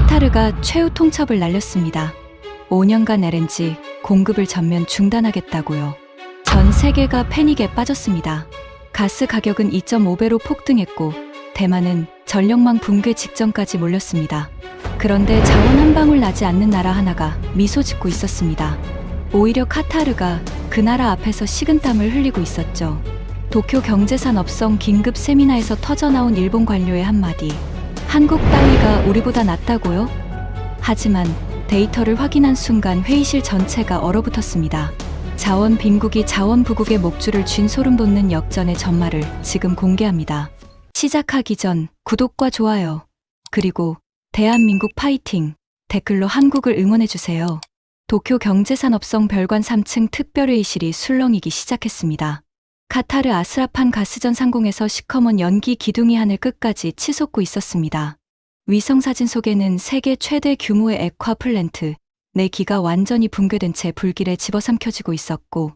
카타르가 최후 통첩을 날렸습니다. 5년간 LNG 공급을 전면 중단하겠다고요. 전 세계가 패닉에 빠졌습니다. 가스 가격은 2.5배로 폭등했고 대만은 전력망 붕괴 직전까지 몰렸습니다. 그런데 자원 한 방울 나지 않는 나라 하나가 미소 짓고 있었습니다. 오히려 카타르가 그 나라 앞에서 식은땀을 흘리고 있었죠. 도쿄 경제산업성 긴급 세미나에서 터져나온 일본 관료의 한마디. 한국 따위가 우리보다 낫다고요? 하지만 데이터를 확인한 순간 회의실 전체가 얼어붙었습니다. 자원 빈국이 자원 부국의 목줄을 쥔 소름 돋는 역전의 전말을 지금 공개합니다. 시작하기 전 구독과 좋아요, 그리고 대한민국 파이팅 댓글로 한국을 응원해주세요. 도쿄 경제산업성 별관 3층 특별회의실이 술렁이기 시작했습니다. 카타르 아스라판 가스전 상공에서 시커먼 연기 기둥이 하늘 끝까지 치솟고 있었습니다. 위성사진 속에는 세계 최대 규모의 액화 플랜트 4기가 완전히 붕괴된 채 불길에 집어삼켜지고 있었고,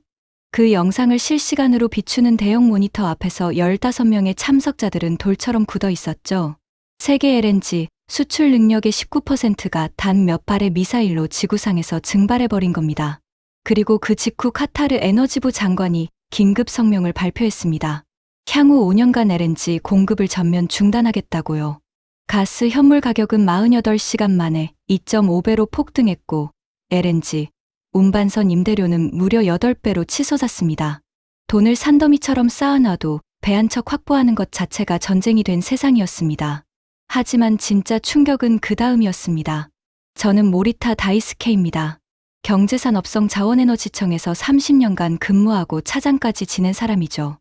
그 영상을 실시간으로 비추는 대형 모니터 앞에서 15명의 참석자들은 돌처럼 굳어 있었죠. 세계 LNG 수출 능력의 19%가 단 몇 발의 미사일로 지구상에서 증발해버린 겁니다. 그리고 그 직후 카타르 에너지부 장관이 긴급 성명을 발표했습니다. 향후 5년간 LNG 공급을 전면 중단하겠다고요. 가스 현물 가격은 48시간 만에 2.5배로 폭등했고 LNG 운반선 임대료는 무려 8배로 치솟았습니다. 돈을 산더미처럼 쌓아놔도 배 한 척 확보하는 것 자체가 전쟁이 된 세상이었습니다. 하지만 진짜 충격은 그 다음이었습니다. 저는 모리타 다이스케입니다. 경제산업성 자원에너지청에서 30년간 근무하고 차장까지 지낸 사람이죠.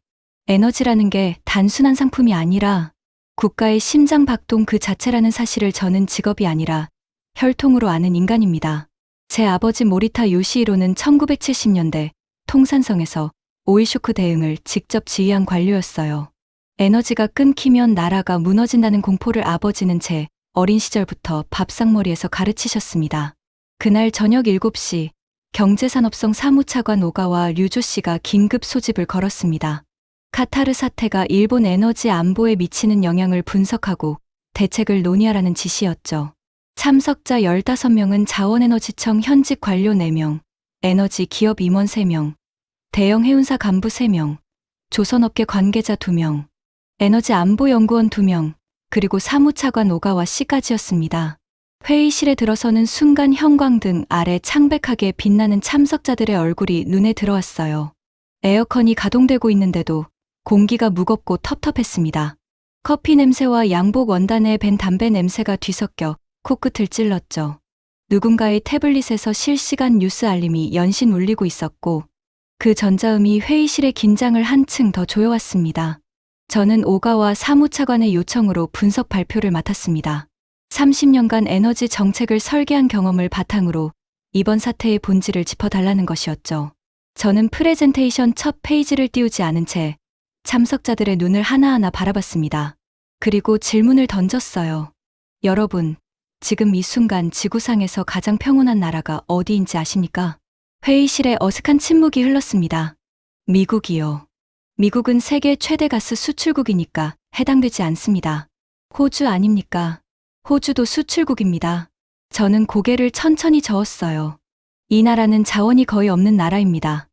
에너지라는 게 단순한 상품이 아니라 국가의 심장 박동 그 자체라는 사실을 저는 직업이 아니라 혈통으로 아는 인간입니다. 제 아버지 모리타 요시히로는 1970년대 통산성에서 오일쇼크 대응을 직접 지휘한 관료였어요. 에너지가 끊기면 나라가 무너진다는 공포를 아버지는 제 어린 시절부터 밥상머리에서 가르치셨습니다. 그날 저녁 7시 경제산업성 사무차관 오가와 류조 씨가 긴급 소집을 걸었습니다. 카타르 사태가 일본 에너지 안보에 미치는 영향을 분석하고 대책을 논의하라는 지시였죠. 참석자 15명은 자원에너지청 현직 관료 4명, 에너지 기업 임원 3명, 대형 해운사 간부 3명, 조선업계 관계자 2명, 에너지 안보연구원 2명, 그리고 사무차관 오가와 씨까지였습니다. 회의실에 들어서는 순간 형광등 아래 창백하게 빛나는 참석자들의 얼굴이 눈에 들어왔어요. 에어컨이 가동되고 있는데도 공기가 무겁고 텁텁했습니다. 커피 냄새와 양복 원단에 밴 담배 냄새가 뒤섞여 코끝을 찔렀죠. 누군가의 태블릿에서 실시간 뉴스 알림이 연신 울리고 있었고, 그 전자음이 회의실의 긴장을 한층 더 조여왔습니다. 저는 오가와 사무차관의 요청으로 분석 발표를 맡았습니다. 30년간 에너지 정책을 설계한 경험을 바탕으로 이번 사태의 본질을 짚어달라는 것이었죠. 저는 프레젠테이션 첫 페이지를 띄우지 않은 채 참석자들의 눈을 하나하나 바라봤습니다. 그리고 질문을 던졌어요. 여러분, 지금 이 순간 지구상에서 가장 평온한 나라가 어디인지 아십니까? 회의실에 어색한 침묵이 흘렀습니다. 미국이요. 미국은 세계 최대 가스 수출국이니까 해당되지 않습니다. 호주 아닙니까? 호주도 수출국입니다. 저는 고개를 천천히 저었어요. 이 나라는 자원이 거의 없는 나라입니다.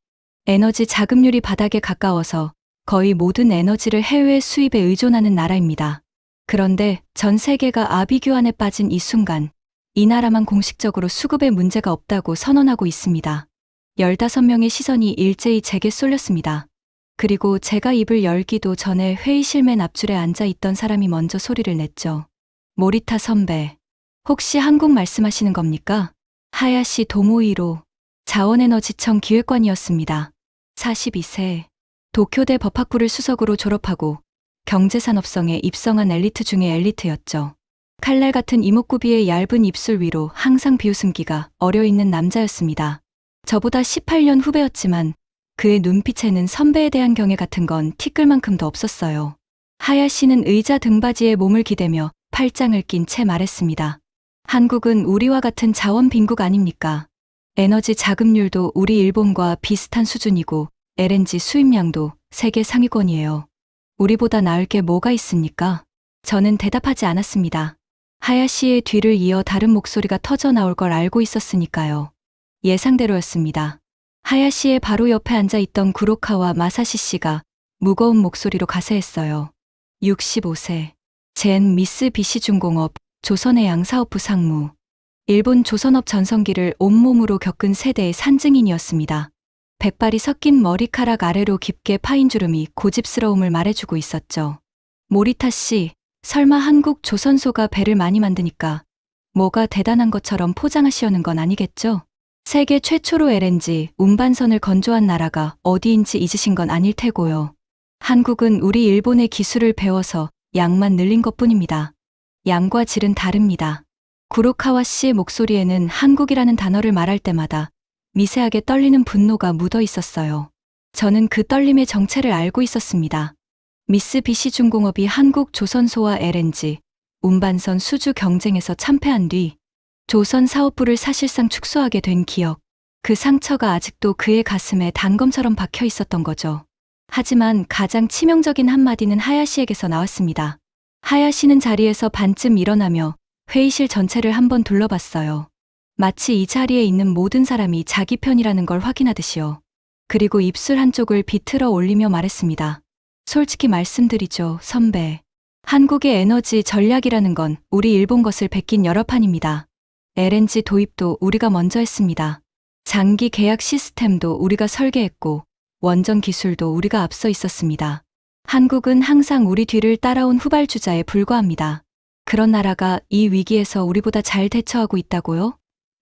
에너지 자급률이 바닥에 가까워서 거의 모든 에너지를 해외 수입에 의존하는 나라입니다. 그런데 전 세계가 아비규환에 빠진 이 순간, 이 나라만 공식적으로 수급에 문제가 없다고 선언하고 있습니다. 15명의 시선이 일제히 제게 쏠렸습니다. 그리고 제가 입을 열기도 전에 회의실 맨 앞줄에 앉아 있던 사람이 먼저 소리를 냈죠. 모리타 선배, 혹시 한국 말씀하시는 겁니까? 하야시 도모이로, 자원에너지청 기획관이었습니다. 42세, 도쿄대 법학부를 수석으로 졸업하고 경제산업성에 입성한 엘리트 중의 엘리트였죠. 칼날 같은 이목구비의 얇은 입술 위로 항상 비웃음기가 어려있는 남자였습니다. 저보다 18년 후배였지만 그의 눈빛에는 선배에 대한 경애 같은 건 티끌만큼도 없었어요. 하야시는 의자 등받이에 몸을 기대며 팔짱을 낀 채 말했습니다. 한국은 우리와 같은 자원 빈국 아닙니까? 에너지 자급률도 우리 일본과 비슷한 수준이고 LNG 수입량도 세계 상위권이에요. 우리보다 나을 게 뭐가 있습니까? 저는 대답하지 않았습니다. 하야시의 뒤를 이어 다른 목소리가 터져 나올 걸 알고 있었으니까요. 예상대로였습니다. 하야시의 바로 옆에 앉아 있던 구로카와 마사시 씨가 무거운 목소리로 가세했어요. 65세. 젠 미쓰비시 중공업 조선의 양사업부 상무. 일본 조선업 전성기를 온몸으로 겪은 세대의 산증인이었습니다. 백발이 섞인 머리카락 아래로 깊게 파인 주름이 고집스러움을 말해주고 있었죠. 모리타 씨, 설마 한국 조선소가 배를 많이 만드니까 뭐가 대단한 것처럼 포장하시려는 건 아니겠죠? 세계 최초로 LNG 운반선을 건조한 나라가 어디인지 잊으신 건 아닐 테고요. 한국은 우리 일본의 기술을 배워서 양만 늘린 것뿐입니다. 양과 질은 다릅니다. 구로카와 씨의 목소리에는 한국이라는 단어를 말할 때마다 미세하게 떨리는 분노가 묻어 있었어요. 저는 그 떨림의 정체를 알고 있었습니다. 미쓰비시 중공업이 한국 조선소와 LNG 운반선 수주 경쟁에서 참패한 뒤 조선 사업부를 사실상 축소하게 된 기억, 그 상처가 아직도 그의 가슴에 단검처럼 박혀 있었던 거죠. 하지만 가장 치명적인 한마디는 하야시에게서 나왔습니다. 하야시는 자리에서 반쯤 일어나며 회의실 전체를 한번 둘러봤어요. 마치 이 자리에 있는 모든 사람이 자기 편이라는 걸 확인하듯이요. 그리고 입술 한쪽을 비틀어 올리며 말했습니다. 솔직히 말씀드리죠, 선배. 한국의 에너지 전략이라는 건 우리 일본 것을 베낀 여러 판입니다. LNG 도입도 우리가 먼저 했습니다. 장기 계약 시스템도 우리가 설계했고 원전 기술도 우리가 앞서 있었습니다. 한국은 항상 우리 뒤를 따라온 후발주자에 불과합니다. 그런 나라가 이 위기에서 우리보다 잘 대처하고 있다고요?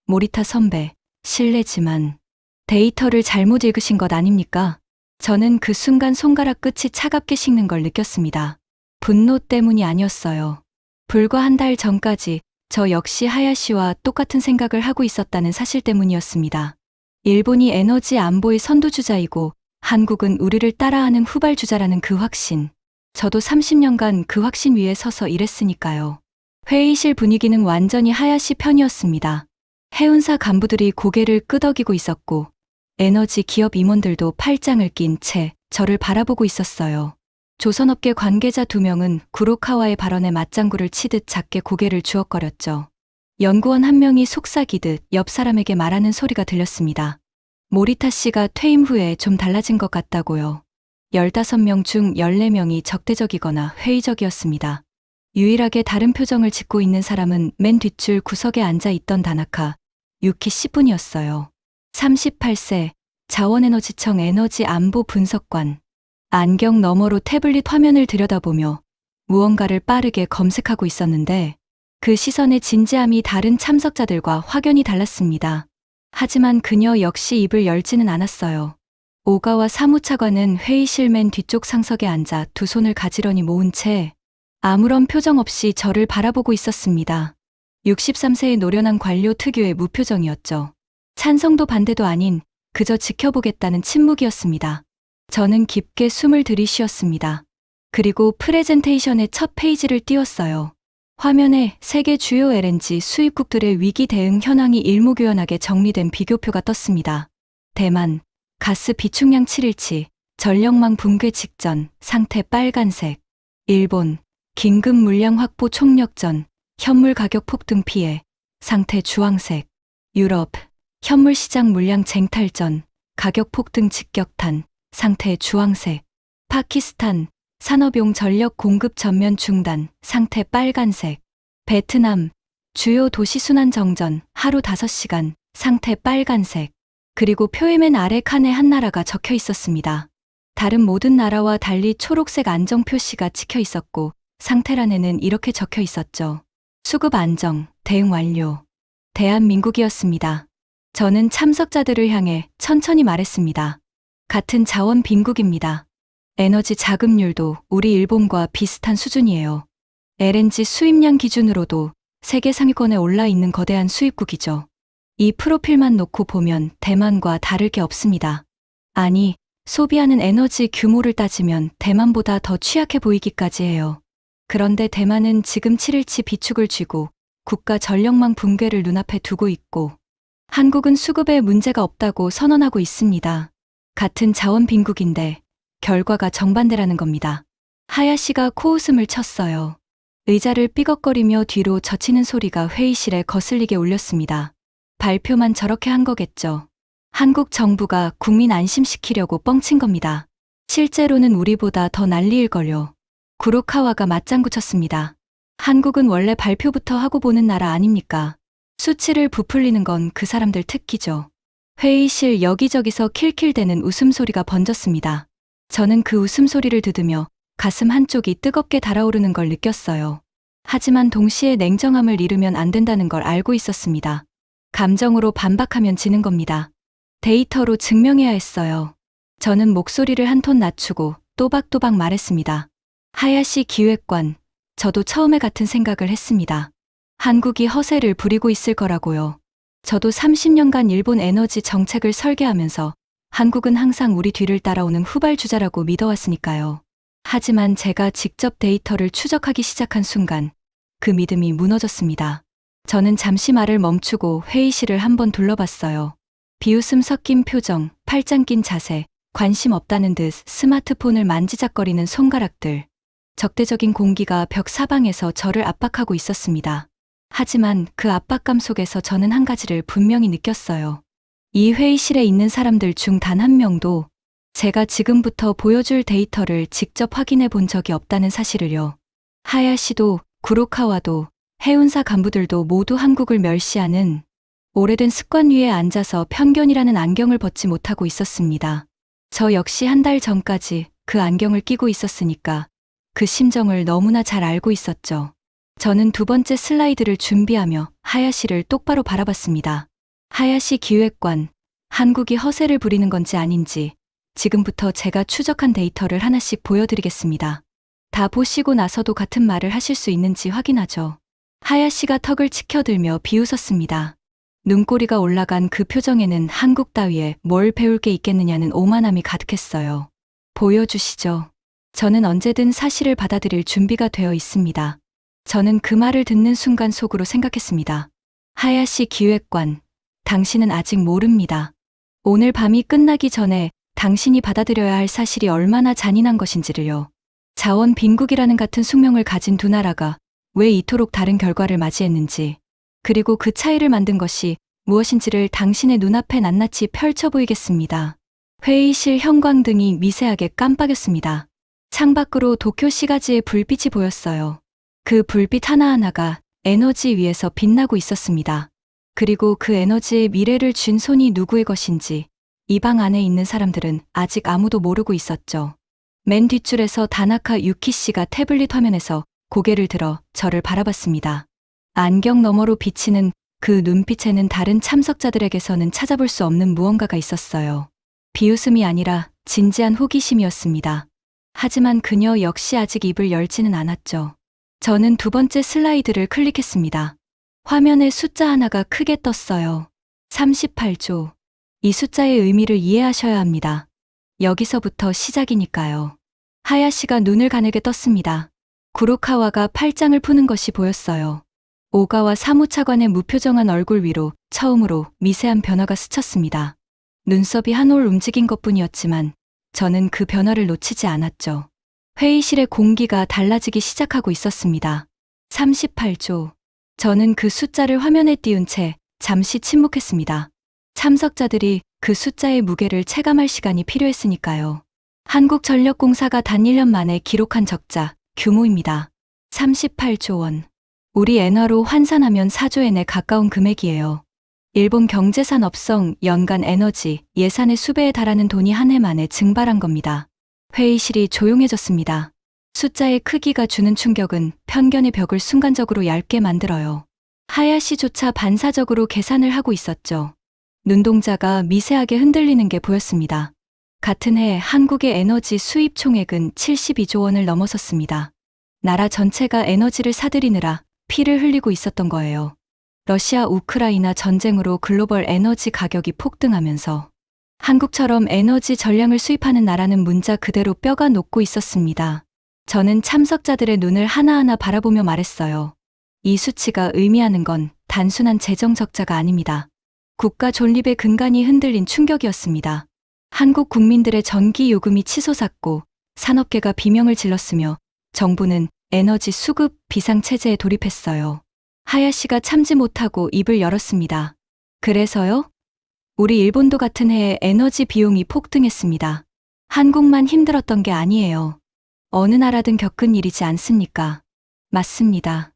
모리타 선배, 실례지만 데이터를 잘못 읽으신 것 아닙니까? 저는 그 순간 손가락 끝이 차갑게 식는 걸 느꼈습니다. 분노 때문이 아니었어요. 불과 한 달 전까지 저 역시 하야시와 똑같은 생각을 하고 있었다는 사실 때문이었습니다. 일본이 에너지 안보의 선두주자이고 한국은 우리를 따라하는 후발주자라는 그 확신. 저도 30년간 그 확신 위에 서서 일했으니까요. 회의실 분위기는 완전히 하야시 편이었습니다. 해운사 간부들이 고개를 끄덕이고 있었고 에너지 기업 임원들도 팔짱을 낀 채 저를 바라보고 있었어요. 조선업계 관계자 2명은 구로카와의 발언에 맞장구를 치듯 작게 고개를 주걱거렸죠. 연구원 한 명이 속삭이듯 옆 사람에게 말하는 소리가 들렸습니다. 모리타 씨가 퇴임 후에 좀 달라진 것 같다고요. 15명 중 14명이 적대적이거나 회의적이었습니다. 유일하게 다른 표정을 짓고 있는 사람은 맨 뒷줄 구석에 앉아 있던 다나카, 유키 씨뿐이었어요. 38세, 자원에너지청 에너지 안보 분석관. 안경 너머로 태블릿 화면을 들여다보며 무언가를 빠르게 검색하고 있었는데 그 시선의 진지함이 다른 참석자들과 확연히 달랐습니다. 하지만 그녀 역시 입을 열지는 않았어요. 오가와 사무차관은 회의실 맨 뒤쪽 상석에 앉아 2손을 가지런히 모은 채 아무런 표정 없이 저를 바라보고 있었습니다. 63세의 노련한 관료 특유의 무표정이었죠. 찬성도 반대도 아닌 그저 지켜보겠다는 침묵이었습니다. 저는 깊게 숨을 들이쉬었습니다. 그리고 프레젠테이션의 첫 페이지를 띄웠어요. 화면에 세계 주요 LNG 수입국들의 위기 대응 현황이 일목요연하게 정리된 비교표가 떴습니다. 대만, 가스 비축량 7일치, 전력망 붕괴 직전, 상태 빨간색. 일본, 긴급 물량 확보 총력 전, 현물 가격 폭등 피해, 상태 주황색. 유럽, 현물 시장 물량 쟁탈 전, 가격 폭등 직격탄, 상태 주황색. 파키스탄, 산업용 전력 공급 전면 중단, 상태 빨간색. 베트남, 주요 도시 순환 정전, 하루 5시간, 상태 빨간색. 그리고 표의 맨 아래 칸에 한 나라가 적혀 있었습니다. 다른 모든 나라와 달리 초록색 안정 표시가 찍혀 있었고 상태란에는 이렇게 적혀 있었죠. 수급 안정, 대응 완료. 대한민국이었습니다. 저는 참석자들을 향해 천천히 말했습니다. 같은 자원 빈국입니다. 에너지 자급률도 우리 일본과 비슷한 수준이에요. LNG 수입량 기준으로도 세계 상위권에 올라 있는 거대한 수입국이죠. 이 프로필만 놓고 보면 대만과 다를 게 없습니다. 아니, 소비하는 에너지 규모를 따지면 대만보다 더 취약해 보이기까지 해요. 그런데 대만은 지금 7일치 비축을 쥐고 국가 전력망 붕괴를 눈앞에 두고 있고 한국은 수급에 문제가 없다고 선언하고 있습니다. 같은 자원 빈국인데 결과가 정반대라는 겁니다. 하야시가 코웃음을 쳤어요. 의자를 삐걱거리며 뒤로 젖히는 소리가 회의실에 거슬리게 울렸습니다. 발표만 저렇게 한 거겠죠. 한국 정부가 국민 안심시키려고 뻥친 겁니다. 실제로는 우리보다 더 난리일걸요. 구로카와가 맞장구 쳤습니다. 한국은 원래 발표부터 하고 보는 나라 아닙니까? 수치를 부풀리는 건 그 사람들 특기죠. 회의실 여기저기서 킬킬대는 웃음소리가 번졌습니다. 저는 그 웃음소리를 들으며 가슴 한쪽이 뜨겁게 달아오르는 걸 느꼈어요. 하지만 동시에 냉정함을 잃으면 안 된다는 걸 알고 있었습니다. 감정으로 반박하면 지는 겁니다. 데이터로 증명해야 했어요. 저는 목소리를 한 톤 낮추고 또박또박 말했습니다. 하야시 기획관, 저도 처음에 같은 생각을 했습니다. 한국이 허세를 부리고 있을 거라고요. 저도 30년간 일본 에너지 정책을 설계하면서 한국은 항상 우리 뒤를 따라오는 후발주자라고 믿어왔으니까요. 하지만 제가 직접 데이터를 추적하기 시작한 순간 그 믿음이 무너졌습니다. 저는 잠시 말을 멈추고 회의실을 한번 둘러봤어요. 비웃음 섞인 표정, 팔짱 낀 자세, 관심 없다는 듯 스마트폰을 만지작거리는 손가락들. 적대적인 공기가 벽 사방에서 저를 압박하고 있었습니다. 하지만 그 압박감 속에서 저는 한 가지를 분명히 느꼈어요. 이 회의실에 있는 사람들 중 단 한 명도 제가 지금부터 보여줄 데이터를 직접 확인해 본 적이 없다는 사실을요. 하야시도, 구로카와도, 해운사 간부들도 모두 한국을 멸시하는 오래된 습관 위에 앉아서 편견이라는 안경을 벗지 못하고 있었습니다. 저 역시 한 달 전까지 그 안경을 끼고 있었으니까 그 심정을 너무나 잘 알고 있었죠. 저는 두 번째 슬라이드를 준비하며 하야시를 똑바로 바라봤습니다. 하야시 기획관, 한국이 허세를 부리는 건지 아닌지 지금부터 제가 추적한 데이터를 하나씩 보여드리겠습니다. 다 보시고 나서도 같은 말을 하실 수 있는지 확인하죠. 하야시가 턱을 치켜들며 비웃었습니다. 눈꼬리가 올라간 그 표정에는 한국 따위에 뭘 배울 게 있겠느냐는 오만함이 가득했어요. 보여주시죠. 저는 언제든 사실을 받아들일 준비가 되어 있습니다. 저는 그 말을 듣는 순간 속으로 생각했습니다. 하야시 기획관, 당신은 아직 모릅니다. 오늘 밤이 끝나기 전에 당신이 받아들여야 할 사실이 얼마나 잔인한 것인지를요. 자원 빈국이라는 같은 숙명을 가진 두 나라가 왜 이토록 다른 결과를 맞이했는지, 그리고 그 차이를 만든 것이 무엇인지를 당신의 눈앞에 낱낱이 펼쳐 보이겠습니다. 회의실 형광등이 미세하게 깜빡였습니다. 창밖으로 도쿄 시가지의 불빛이 보였어요. 그 불빛 하나하나가 에너지 위에서 빛나고 있었습니다. 그리고 그 에너지의 미래를 쥔 손이 누구의 것인지 이 방 안에 있는 사람들은 아직 아무도 모르고 있었죠. 맨 뒷줄에서 다나카 유키 씨가 태블릿 화면에서 고개를 들어 저를 바라봤습니다. 안경 너머로 비치는 그 눈빛에는 다른 참석자들에게서는 찾아볼 수 없는 무언가가 있었어요. 비웃음이 아니라 진지한 호기심이었습니다. 하지만 그녀 역시 아직 입을 열지는 않았죠. 저는 두 번째 슬라이드를 클릭했습니다. 화면에 숫자 하나가 크게 떴어요. 38조. 이 숫자의 의미를 이해하셔야 합니다. 여기서부터 시작이니까요. 하야시가 눈을 가늘게 떴습니다. 구로카와가 팔짱을 푸는 것이 보였어요. 오가와 사무차관의 무표정한 얼굴 위로 처음으로 미세한 변화가 스쳤습니다. 눈썹이 한 올 움직인 것뿐이었지만 저는 그 변화를 놓치지 않았죠. 회의실의 공기가 달라지기 시작하고 있었습니다. 38조. 저는 그 숫자를 화면에 띄운 채 잠시 침묵했습니다. 참석자들이 그 숫자의 무게를 체감할 시간이 필요했으니까요. 한국전력공사가 단 1년 만에 기록한 적자 규모입니다. 38조 원. 우리 엔화로 환산하면 4조엔에 가까운 금액이에요. 일본 경제산업성 연간 에너지 예산의 수배에 달하는 돈이 한 해 만에 증발한 겁니다. 회의실이 조용해졌습니다. 숫자의 크기가 주는 충격은 편견의 벽을 순간적으로 얇게 만들어요. 하야시조차 반사적으로 계산을 하고 있었죠. 눈동자가 미세하게 흔들리는 게 보였습니다. 같은 해 한국의 에너지 수입 총액은 72조 원을 넘어섰습니다. 나라 전체가 에너지를 사들이느라 피를 흘리고 있었던 거예요. 러시아 우크라이나 전쟁으로 글로벌 에너지 가격이 폭등하면서 한국처럼 에너지 전량을 수입하는 나라는 문자 그대로 뼈가 녹고 있었습니다. 저는 참석자들의 눈을 하나하나 바라보며 말했어요. 이 수치가 의미하는 건 단순한 재정 적자가 아닙니다. 국가 존립의 근간이 흔들린 충격이었습니다. 한국 국민들의 전기 요금이 치솟았고 산업계가 비명을 질렀으며 정부는 에너지 수급 비상체제에 돌입했어요. 하야시가 참지 못하고 입을 열었습니다. 그래서요? 우리 일본도 같은 해에 에너지 비용이 폭등했습니다. 한국만 힘들었던 게 아니에요. 어느 나라든 겪은 일이지 않습니까? 맞습니다.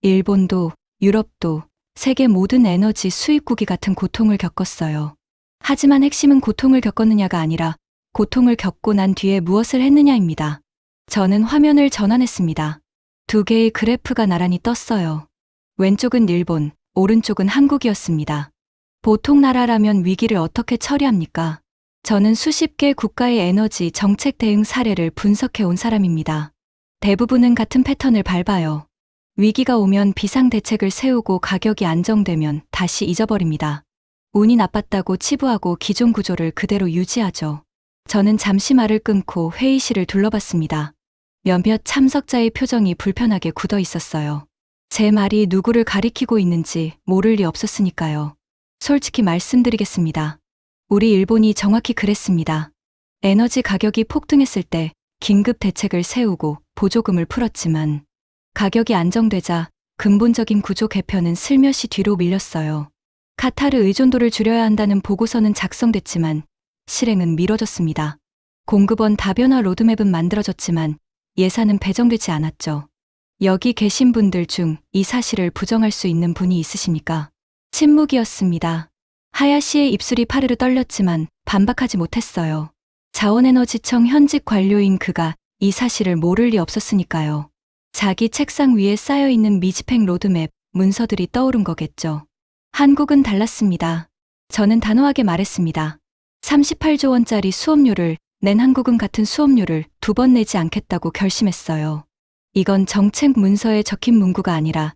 일본도, 유럽도, 세계 모든 에너지 수입국이 같은 고통을 겪었어요. 하지만 핵심은 고통을 겪었느냐가 아니라 고통을 겪고 난 뒤에 무엇을 했느냐입니다. 저는 화면을 전환했습니다. 두 개의 그래프가 나란히 떴어요. 왼쪽은 일본, 오른쪽은 한국이었습니다. 보통 나라라면 위기를 어떻게 처리합니까? 저는 수십 개 국가의 에너지 정책 대응 사례를 분석해 온 사람입니다. 대부분은 같은 패턴을 밟아요. 위기가 오면 비상 대책을 세우고 가격이 안정되면 다시 잊어버립니다. 운이 나빴다고 치부하고 기존 구조를 그대로 유지하죠. 저는 잠시 말을 끊고 회의실을 둘러봤습니다. 몇몇 참석자의 표정이 불편하게 굳어 있었어요. 제 말이 누구를 가리키고 있는지 모를 리 없었으니까요. 솔직히 말씀드리겠습니다. 우리 일본이 정확히 그랬습니다. 에너지 가격이 폭등했을 때 긴급 대책을 세우고 보조금을 풀었지만 가격이 안정되자 근본적인 구조 개편은 슬며시 뒤로 밀렸어요. 카타르 의존도를 줄여야 한다는 보고서는 작성됐지만 실행은 미뤄졌습니다. 공급원 다변화 로드맵은 만들어졌지만 예산은 배정되지 않았죠. 여기 계신 분들 중 이 사실을 부정할 수 있는 분이 있으십니까? 침묵이었습니다. 하야시의 입술이 파르르 떨렸지만 반박하지 못했어요. 자원에너지청 현직 관료인 그가 이 사실을 모를 리 없었으니까요. 자기 책상 위에 쌓여있는 미집행 로드맵, 문서들이 떠오른 거겠죠. 한국은 달랐습니다. 저는 단호하게 말했습니다. 38조 원짜리 수업료를 낸 한국은 같은 수업료를 2번 내지 않겠다고 결심했어요. 이건 정책 문서에 적힌 문구가 아니라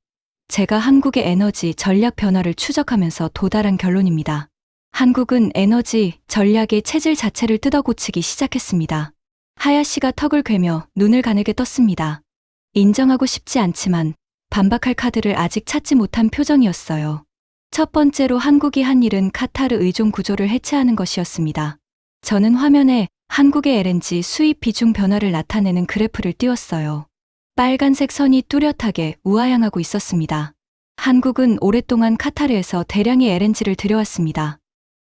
제가 한국의 에너지 전략 변화를 추적하면서 도달한 결론입니다. 한국은 에너지 전략의 체질 자체를 뜯어고치기 시작했습니다. 하야시가 턱을 괴며 눈을 가늘게 떴습니다. 인정하고 싶지 않지만 반박할 카드를 아직 찾지 못한 표정이었어요. 첫 번째로 한국이 한 일은 카타르 의존 구조를 해체하는 것이었습니다. 저는 화면에 한국의 LNG 수입 비중 변화를 나타내는 그래프를 띄웠어요. 빨간색 선이 뚜렷하게 우하향하고 있었습니다. 한국은 오랫동안 카타르에서 대량의 LNG를 들여왔습니다.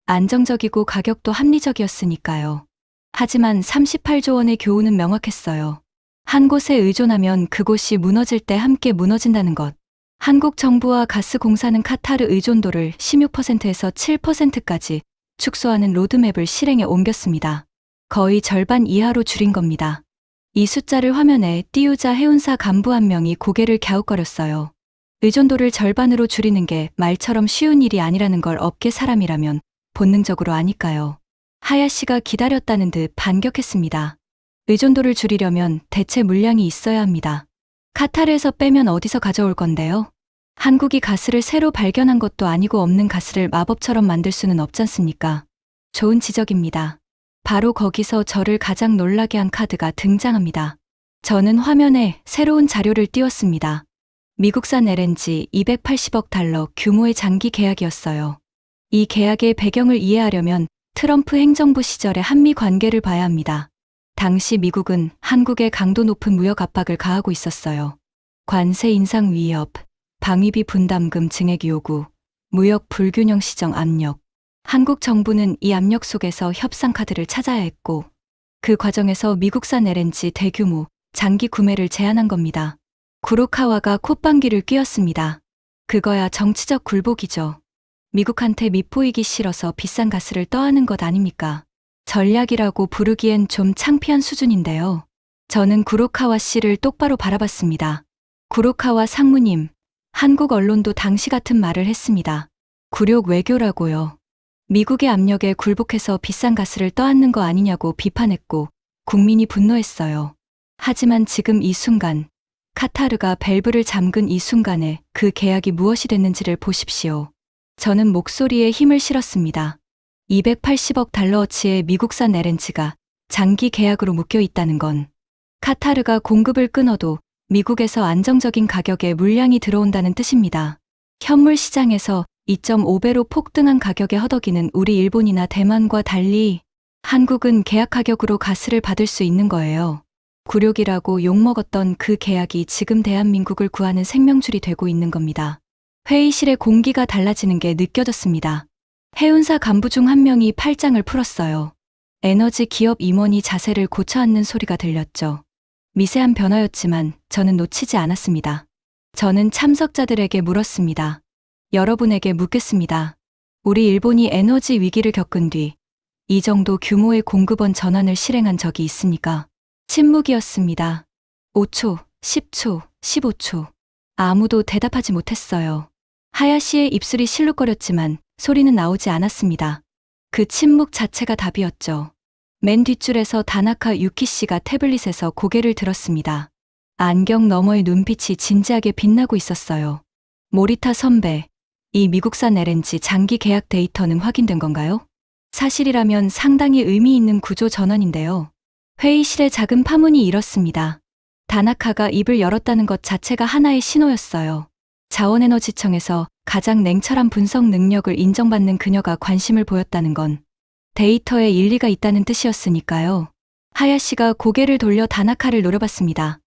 안정적이고 가격도 합리적이었으니까요. 하지만 38조 원의 교훈은 명확했어요. 한 곳에 의존하면 그곳이 무너질 때 함께 무너진다는 것. 한국 정부와 가스공사는 카타르 의존도를 16%에서 7%까지 축소하는 로드맵을 실행에 옮겼습니다. 거의 절반 이하로 줄인 겁니다. 이 숫자를 화면에 띄우자 해운사 간부 한 명이 고개를 갸웃거렸어요. 의존도를 절반으로 줄이는 게 말처럼 쉬운 일이 아니라는 걸 업계 사람이라면 본능적으로 아니까요. 하야시가 기다렸다는 듯 반격했습니다. 의존도를 줄이려면 대체 물량이 있어야 합니다. 카타르에서 빼면 어디서 가져올 건데요? 한국이 가스를 새로 발견한 것도 아니고 없는 가스를 마법처럼 만들 수는 없지 않습니까? 좋은 지적입니다. 바로 거기서 저를 가장 놀라게 한 카드가 등장합니다. 저는 화면에 새로운 자료를 띄웠습니다. 미국산 LNG 280억 달러 규모의 장기 계약이었어요. 이 계약의 배경을 이해하려면 트럼프 행정부 시절의 한미 관계를 봐야 합니다. 당시 미국은 한국에 강도 높은 무역 압박을 가하고 있었어요. 관세 인상 위협, 방위비 분담금 증액 요구, 무역 불균형 시정 압력. 한국 정부는 이 압력 속에서 협상 카드를 찾아야 했고 그 과정에서 미국산 LNG 대규모 장기 구매를 제한한 겁니다. 구로카와가 콧방귀를 뀌었습니다. 그거야 정치적 굴복이죠. 미국한테 밉보이기 싫어서 비싼 가스를 떠안은 것 아닙니까? 전략이라고 부르기엔 좀 창피한 수준인데요. 저는 구로카와 씨를 똑바로 바라봤습니다. 구로카와 상무님, 한국 언론도 당시 같은 말을 했습니다. 굴욕 외교라고요. 미국의 압력에 굴복해서 비싼 가스를 떠안는 거 아니냐고 비판했고 국민이 분노했어요. 하지만 지금 이 순간, 카타르가 밸브를 잠근 이 순간에 그 계약이 무엇이 됐는지를 보십시오. 저는 목소리에 힘을 실었습니다. 280억 달러어치의 미국산 LNG가 장기 계약으로 묶여 있다는 건 카타르가 공급을 끊어도 미국에서 안정적인 가격에 물량이 들어온다는 뜻입니다. 현물 시장에서 2.5배로 폭등한 가격에 허덕이는 우리 일본이나 대만과 달리 한국은 계약 가격으로 가스를 받을 수 있는 거예요. 굴욕이라고 욕먹었던 그 계약이 지금 대한민국을 구하는 생명줄이 되고 있는 겁니다. 회의실의 공기가 달라지는 게 느껴졌습니다. 해운사 간부 중 한 명이 팔짱을 풀었어요. 에너지 기업 임원이 자세를 고쳐 앉는 소리가 들렸죠. 미세한 변화였지만 저는 놓치지 않았습니다. 저는 참석자들에게 물었습니다. 여러분에게 묻겠습니다. 우리 일본이 에너지 위기를 겪은 뒤 이 정도 규모의 공급원 전환을 실행한 적이 있습니까? 침묵이었습니다. 5초, 10초, 15초. 아무도 대답하지 못했어요. 하야시의 입술이 실룩거렸지만 소리는 나오지 않았습니다. 그 침묵 자체가 답이었죠. 맨 뒷줄에서 다나카 유키 씨가 태블릿에서 고개를 들었습니다. 안경 너머의 눈빛이 진지하게 빛나고 있었어요. 모리타 선배, 이 미국산 LNG 장기 계약 데이터는 확인된 건가요? 사실이라면 상당히 의미 있는 구조 전환인데요. 회의실의 작은 파문이 일었습니다. 다나카가 입을 열었다는 것 자체가 하나의 신호였어요. 자원에너지청에서 가장 냉철한 분석 능력을 인정받는 그녀가 관심을 보였다는 건 데이터에 일리가 있다는 뜻이었으니까요. 하야시가 고개를 돌려 다나카를 노려봤습니다.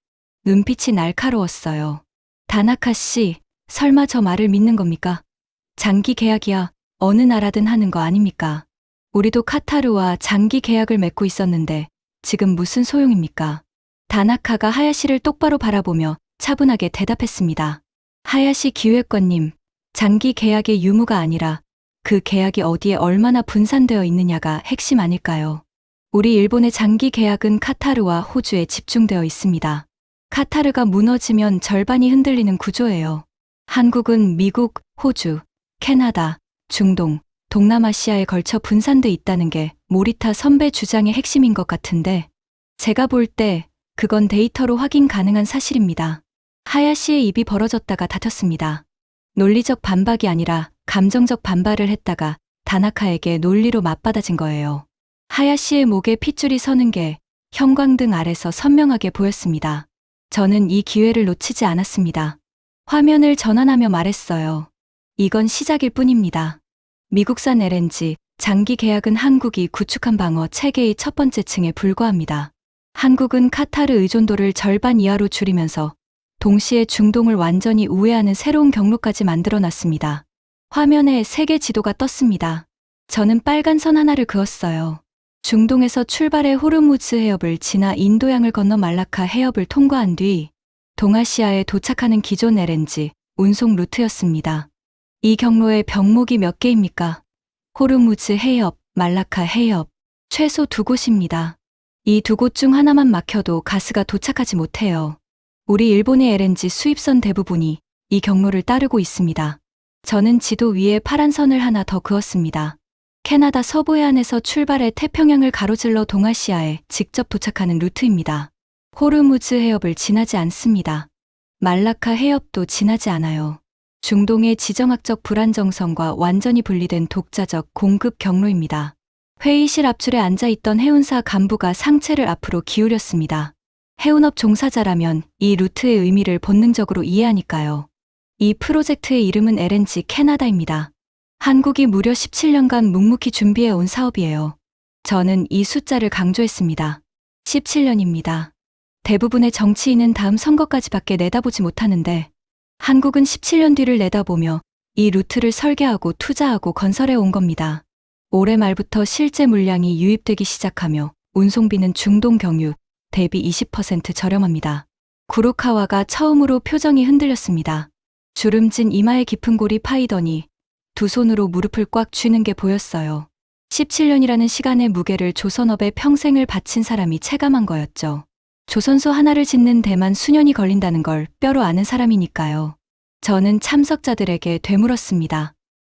눈빛이 날카로웠어요. 다나카 씨, 설마 저 말을 믿는 겁니까? 장기 계약이야 어느 나라든 하는 거 아닙니까? 우리도 카타르와 장기 계약을 맺고 있었는데 지금 무슨 소용입니까? 다나카가 하야시를 똑바로 바라보며 차분하게 대답했습니다. 하야시 기획관님, 장기 계약의 유무가 아니라 그 계약이 어디에 얼마나 분산되어 있느냐가 핵심 아닐까요? 우리 일본의 장기 계약은 카타르와 호주에 집중되어 있습니다. 카타르가 무너지면 절반이 흔들리는 구조예요. 한국은 미국, 호주, 캐나다, 중동, 동남아시아에 걸쳐 분산돼 있다는 게 모리타 선배 주장의 핵심인 것 같은데 제가 볼 때 그건 데이터로 확인 가능한 사실입니다. 하야시의 입이 벌어졌다가 닫혔습니다. 논리적 반박이 아니라 감정적 반발을 했다가 다나카에게 논리로 맞받아진 거예요. 하야시의 목에 핏줄이 서는 게 형광등 아래서 선명하게 보였습니다. 저는 이 기회를 놓치지 않았습니다. 화면을 전환하며 말했어요. 이건 시작일 뿐입니다. 미국산 LNG 장기 계약은 한국이 구축한 방어 체계의 첫 번째 층에 불과합니다. 한국은 카타르 의존도를 절반 이하로 줄이면서 동시에 중동을 완전히 우회하는 새로운 경로까지 만들어놨습니다. 화면에 세계 지도가 떴습니다. 저는 빨간 선 하나를 그었어요. 중동에서 출발해 호르무즈 해협을 지나 인도양을 건너 말라카 해협을 통과한 뒤 동아시아에 도착하는 기존 LNG 운송 루트였습니다. 이 경로에 병목이 몇 개입니까? 호르무즈 해협, 말라카 해협, 최소 2곳입니다. 이 2곳 중 하나만 막혀도 가스가 도착하지 못해요. 우리 일본의 LNG 수입선 대부분이 이 경로를 따르고 있습니다. 저는 지도 위에 파란 선을 하나 더 그었습니다. 캐나다 서부 해안에서 출발해 태평양을 가로질러 동아시아에 직접 도착하는 루트입니다. 호르무즈 해협을 지나지 않습니다. 말라카 해협도 지나지 않아요. 중동의 지정학적 불안정성과 완전히 분리된 독자적 공급 경로입니다. 회의실 앞줄에 앉아있던 해운사 간부가 상체를 앞으로 기울였습니다. 해운업 종사자라면 이 루트의 의미를 본능적으로 이해하니까요. 이 프로젝트의 이름은 LNG 캐나다입니다. 한국이 무려 17년간 묵묵히 준비해온 사업이에요. 저는 이 숫자를 강조했습니다. 17년입니다. 대부분의 정치인은 다음 선거까지밖에 내다보지 못하는데 한국은 17년 뒤를 내다보며 이 루트를 설계하고 투자하고 건설해 온 겁니다. 올해 말부터 실제 물량이 유입되기 시작하며 운송비는 중동 경유 대비 20% 저렴합니다. 구로카와가 처음으로 표정이 흔들렸습니다. 주름진 이마에 깊은 골이 파이더니 두 손으로 무릎을 꽉 쥐는 게 보였어요. 17년이라는 시간의 무게를 조선업에 평생을 바친 사람이 체감한 거였죠. 조선소 하나를 짓는 데만 수년이 걸린다는 걸 뼈로 아는 사람이니까요. 저는 참석자들에게 되물었습니다.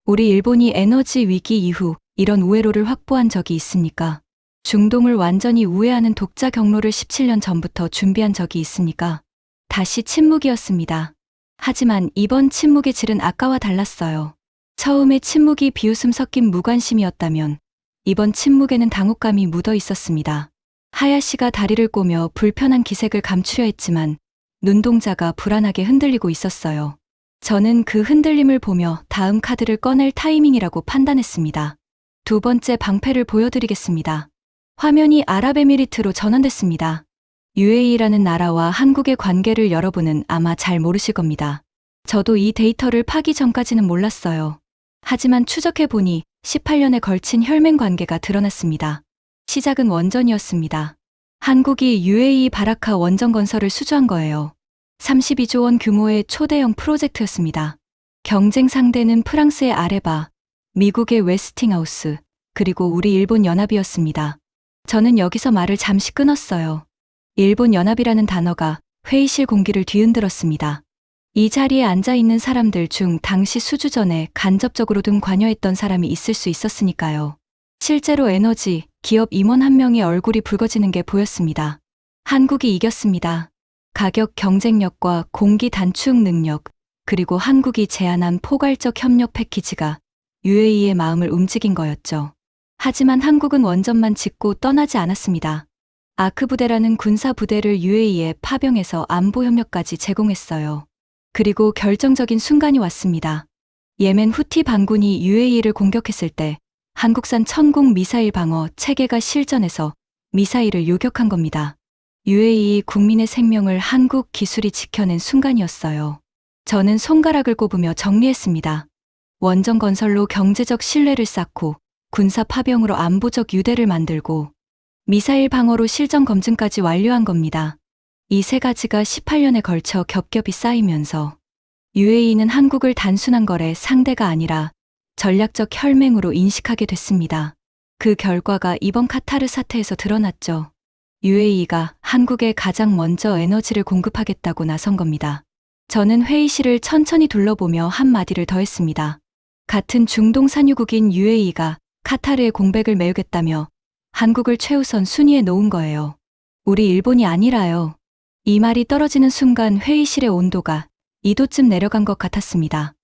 우리 일본이 에너지 위기 이후 이런 우회로를 확보한 적이 있습니까? 중동을 완전히 우회하는 독자 경로를 17년 전부터 준비한 적이 있습니까? 다시 침묵이었습니다. 하지만 이번 침묵의 질은 아까와 달랐어요. 처음에 침묵이 비웃음 섞인 무관심이었다면 이번 침묵에는 당혹감이 묻어 있었습니다. 하야시가 다리를 꼬며 불편한 기색을 감추려 했지만 눈동자가 불안하게 흔들리고 있었어요. 저는 그 흔들림을 보며 다음 카드를 꺼낼 타이밍이라고 판단했습니다. 두 번째 방패를 보여드리겠습니다. 화면이 아랍에미리트로 전환됐습니다. UAE라는 나라와 한국의 관계를 여러분은 아마 잘 모르실 겁니다. 저도 이 데이터를 파기 전까지는 몰랐어요. 하지만 추적해보니 18년에 걸친 혈맹 관계가 드러났습니다. 시작은 원전이었습니다. 한국이 UAE 바라카 원전 건설을 수주한 거예요. 32조 원 규모의 초대형 프로젝트였습니다. 경쟁 상대는 프랑스의 아레바, 미국의 웨스팅하우스, 그리고 우리 일본 연합이었습니다. 저는 여기서 말을 잠시 끊었어요. 일본 연합이라는 단어가 회의실 공기를 뒤흔들었습니다. 이 자리에 앉아있는 사람들 중 당시 수주 전에 간접적으로든 관여했던 사람이 있을 수 있었으니까요. 실제로 에너지, 기업 임원 한 명의 얼굴이 붉어지는 게 보였습니다. 한국이 이겼습니다. 가격 경쟁력과 공기 단축 능력, 그리고 한국이 제안한 포괄적 협력 패키지가 UAE의 마음을 움직인 거였죠. 하지만 한국은 원전만 짓고 떠나지 않았습니다. 아크 부대라는 군사 부대를 UAE에 파병해서 안보 협력까지 제공했어요. 그리고 결정적인 순간이 왔습니다. 예멘 후티 반군이 UAE를 공격했을 때 한국산 천궁 미사일 방어 체계가 실전에서 미사일을 요격한 겁니다. UAE 국민의 생명을 한국 기술이 지켜낸 순간이었어요. 저는 손가락을 꼽으며 정리했습니다. 원전 건설로 경제적 신뢰를 쌓고 군사 파병으로 안보적 유대를 만들고 미사일 방어로 실전 검증까지 완료한 겁니다. 이 세 가지가 18년에 걸쳐 겹겹이 쌓이면서 UAE는 한국을 단순한 거래 상대가 아니라 전략적 혈맹으로 인식하게 됐습니다. 그 결과가 이번 카타르 사태에서 드러났죠. UAE가 한국에 가장 먼저 에너지를 공급하겠다고 나선 겁니다. 저는 회의실을 천천히 둘러보며 한마디를 더했습니다. 같은 중동 산유국인 UAE가 카타르의 공백을 메우겠다며 한국을 최우선 순위에 놓은 거예요. 우리 일본이 아니라요. 이 말이 떨어지는 순간 회의실의 온도가 2도쯤 내려간 것 같았습니다.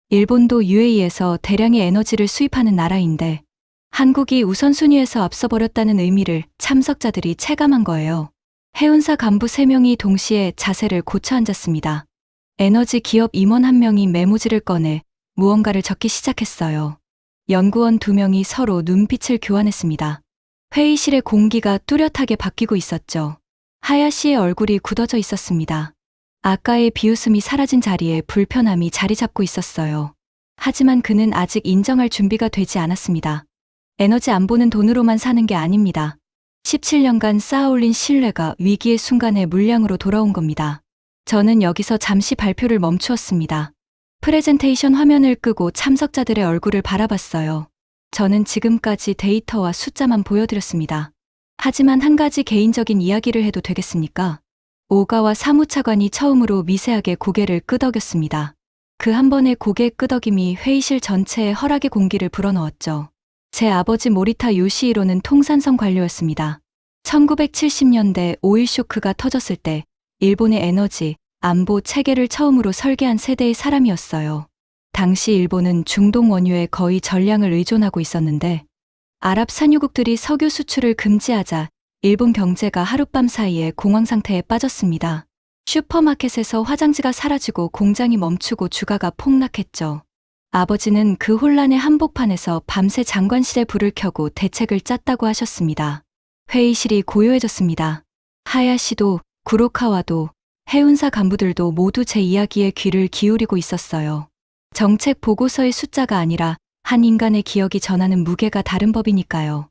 일본도 UAE에서 대량의 에너지를 수입하는 나라인데 한국이 우선순위에서 앞서버렸다는 의미를 참석자들이 체감한 거예요. 해운사 간부 3명이 동시에 자세를 고쳐 앉았습니다. 에너지 기업 임원 1명이 메모지를 꺼내 무언가를 적기 시작했어요. 연구원 2명이 서로 눈빛을 교환했습니다. 회의실의 공기가 뚜렷하게 바뀌고 있었죠. 하야시의 얼굴이 굳어져 있었습니다. 아까의 비웃음이 사라진 자리에 불편함이 자리 잡고 있었어요. 하지만 그는 아직 인정할 준비가 되지 않았습니다. 에너지 안보는 돈으로만 사는 게 아닙니다. 17년간 쌓아올린 신뢰가 위기의 순간에 물량으로 돌아온 겁니다. 저는 여기서 잠시 발표를 멈추었습니다. 프레젠테이션 화면을 끄고 참석자들의 얼굴을 바라봤어요. 저는 지금까지 데이터와 숫자만 보여드렸습니다. 하지만 한 가지 개인적인 이야기를 해도 되겠습니까? 오가와 사무차관이 처음으로 미세하게 고개를 끄덕였습니다. 그 한 번의 고개 끄덕임이 회의실 전체에 허락의 공기를 불어넣었죠. 제 아버지 모리타 요시히로는 통산성 관료였습니다. 1970년대 오일 쇼크가 터졌을 때 일본의 에너지, 안보 체계를 처음으로 설계한 세대의 사람이었어요. 당시 일본은 중동 원유에 거의 전량을 의존하고 있었는데 아랍 산유국들이 석유 수출을 금지하자 일본 경제가 하룻밤 사이에 공황 상태에 빠졌습니다. 슈퍼마켓에서 화장지가 사라지고 공장이 멈추고 주가가 폭락했죠. 아버지는 그 혼란의 한복판에서 밤새 장관실에 불을 켜고 대책을 짰다고 하셨습니다. 회의실이 고요해졌습니다. 하야시도, 구로카와도, 해운사 간부들도 모두 제 이야기에 귀를 기울이고 있었어요. 정책 보고서의 숫자가 아니라 한 인간의 기억이 전하는 무게가 다른 법이니까요.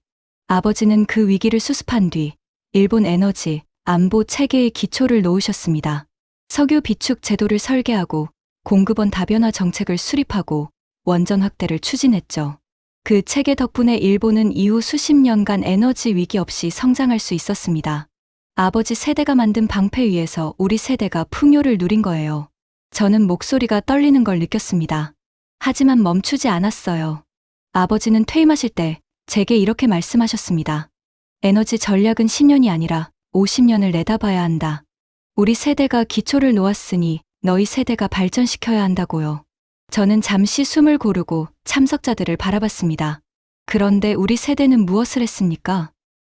아버지는 그 위기를 수습한 뒤 일본 에너지, 안보 체계의 기초를 놓으셨습니다. 석유 비축 제도를 설계하고 공급원 다변화 정책을 수립하고 원전 확대를 추진했죠. 그 체계 덕분에 일본은 이후 수십 년간 에너지 위기 없이 성장할 수 있었습니다. 아버지 세대가 만든 방패 위에서 우리 세대가 풍요를 누린 거예요. 저는 목소리가 떨리는 걸 느꼈습니다. 하지만 멈추지 않았어요. 아버지는 퇴임하실 때 제게 이렇게 말씀하셨습니다. 에너지 전략은 10년이 아니라 50년을 내다봐야 한다. 우리 세대가 기초를 놓았으니 너희 세대가 발전시켜야 한다고요. 저는 잠시 숨을 고르고 참석자들을 바라봤습니다. 그런데 우리 세대는 무엇을 했습니까?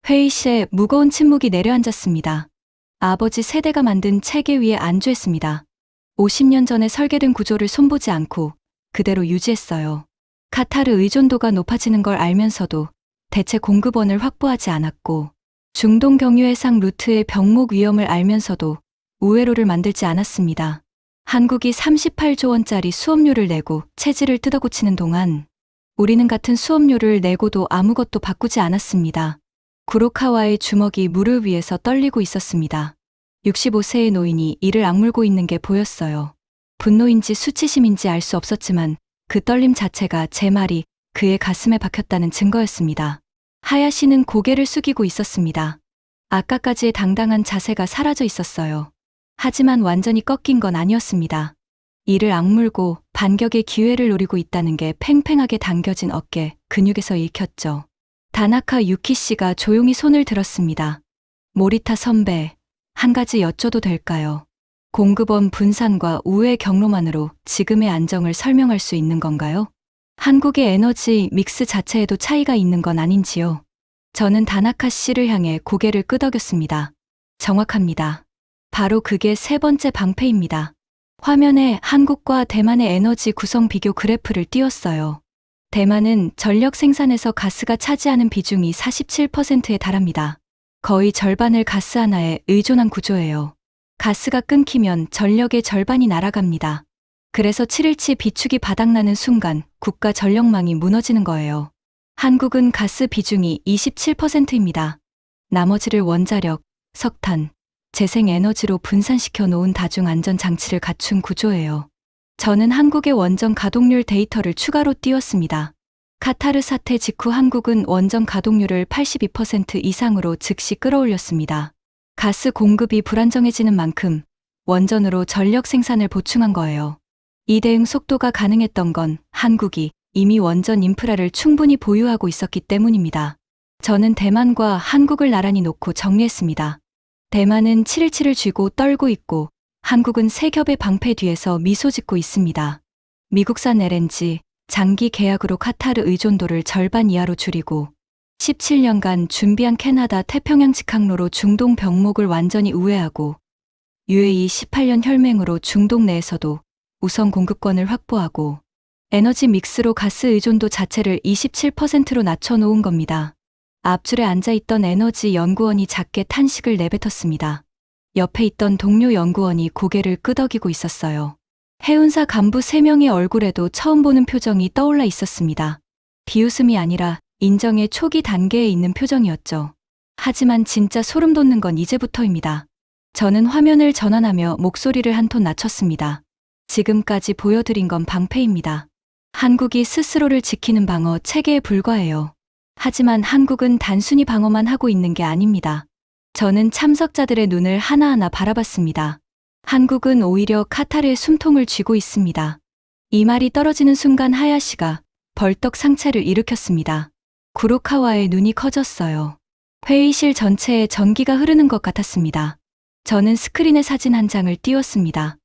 회의실에 무거운 침묵이 내려앉았습니다. 아버지 세대가 만든 체계 위에 안주했습니다. 50년 전에 설계된 구조를 손보지 않고 그대로 유지했어요. 카타르 의존도가 높아지는 걸 알면서도 대체 공급원을 확보하지 않았고 중동 경유 해상 루트의 병목 위험을 알면서도 우회로를 만들지 않았습니다. 한국이 38조 원짜리 수업료를 내고 체질을 뜯어고치는 동안 우리는 같은 수업료를 내고도 아무것도 바꾸지 않았습니다. 구로카와의 주먹이 무릎 위에서 떨리고 있었습니다. 65세의 노인이 이를 악물고 있는 게 보였어요. 분노인지 수치심인지 알 수 없었지만 그 떨림 자체가 제 말이 그의 가슴에 박혔다는 증거였습니다. 하야시는 고개를 숙이고 있었습니다. 아까까지의 당당한 자세가 사라져 있었어요. 하지만 완전히 꺾인 건 아니었습니다. 이를 악물고 반격의 기회를 노리고 있다는 게 팽팽하게 당겨진 어깨 근육에서 읽혔죠. 다나카 유키 씨가 조용히 손을 들었습니다. 모리타 선배, 한 가지 여쭤도 될까요? 공급원 분산과 우회 경로만으로 지금의 안정을 설명할 수 있는 건가요? 한국의 에너지 믹스 자체에도 차이가 있는 건 아닌지요? 저는 다나카 씨를 향해 고개를 끄덕였습니다. 정확합니다. 바로 그게 세 번째 방패입니다. 화면에 한국과 대만의 에너지 구성 비교 그래프를 띄웠어요. 대만은 전력 생산에서 가스가 차지하는 비중이 47%에 달합니다. 거의 절반을 가스 하나에 의존한 구조예요. 가스가 끊기면 전력의 절반이 날아갑니다. 그래서 7일치 비축이 바닥나는 순간 국가 전력망이 무너지는 거예요. 한국은 가스 비중이 27%입니다. 나머지를 원자력, 석탄, 재생에너지로 분산시켜 놓은 다중안전장치를 갖춘 구조예요. 저는 한국의 원전 가동률 데이터를 추가로 띄웠습니다. 카타르 사태 직후 한국은 원전 가동률을 82% 이상으로 즉시 끌어올렸습니다. 가스 공급이 불안정해지는 만큼 원전으로 전력 생산을 보충한 거예요. 이 대응 속도가 가능했던 건 한국이 이미 원전 인프라를 충분히 보유하고 있었기 때문입니다. 저는 대만과 한국을 나란히 놓고 정리했습니다. 대만은 717을 쥐고 떨고 있고 한국은 세 겹의 방패 뒤에서 미소 짓고 있습니다. 미국산 LNG, 장기 계약으로 카타르 의존도를 절반 이하로 줄이고 17년간 준비한 캐나다 태평양 직항로로 중동 병목을 완전히 우회하고 UAE 18년 혈맹으로 중동 내에서도 우선 공급권을 확보하고 에너지 믹스로 가스 의존도 자체를 27%로 낮춰놓은 겁니다. 앞줄에 앉아있던 에너지 연구원이 작게 탄식을 내뱉었습니다. 옆에 있던 동료 연구원이 고개를 끄덕이고 있었어요. 해운사 간부 3명의 얼굴에도 처음 보는 표정이 떠올라 있었습니다. 비웃음이 아니라 인정의 초기 단계에 있는 표정이었죠. 하지만 진짜 소름 돋는 건 이제부터입니다. 저는 화면을 전환하며 목소리를 한 톤 낮췄습니다. 지금까지 보여드린 건 방패입니다. 한국이 스스로를 지키는 방어 체계에 불과해요. 하지만 한국은 단순히 방어만 하고 있는 게 아닙니다. 저는 참석자들의 눈을 하나하나 바라봤습니다. 한국은 오히려 카타르의 숨통을 쥐고 있습니다. 이 말이 떨어지는 순간 하야시가 벌떡 상체를 일으켰습니다. 구로카와의 눈이 커졌어요. 회의실 전체에 전기가 흐르는 것 같았습니다. 저는 스크린에 사진 한 장을 띄웠습니다.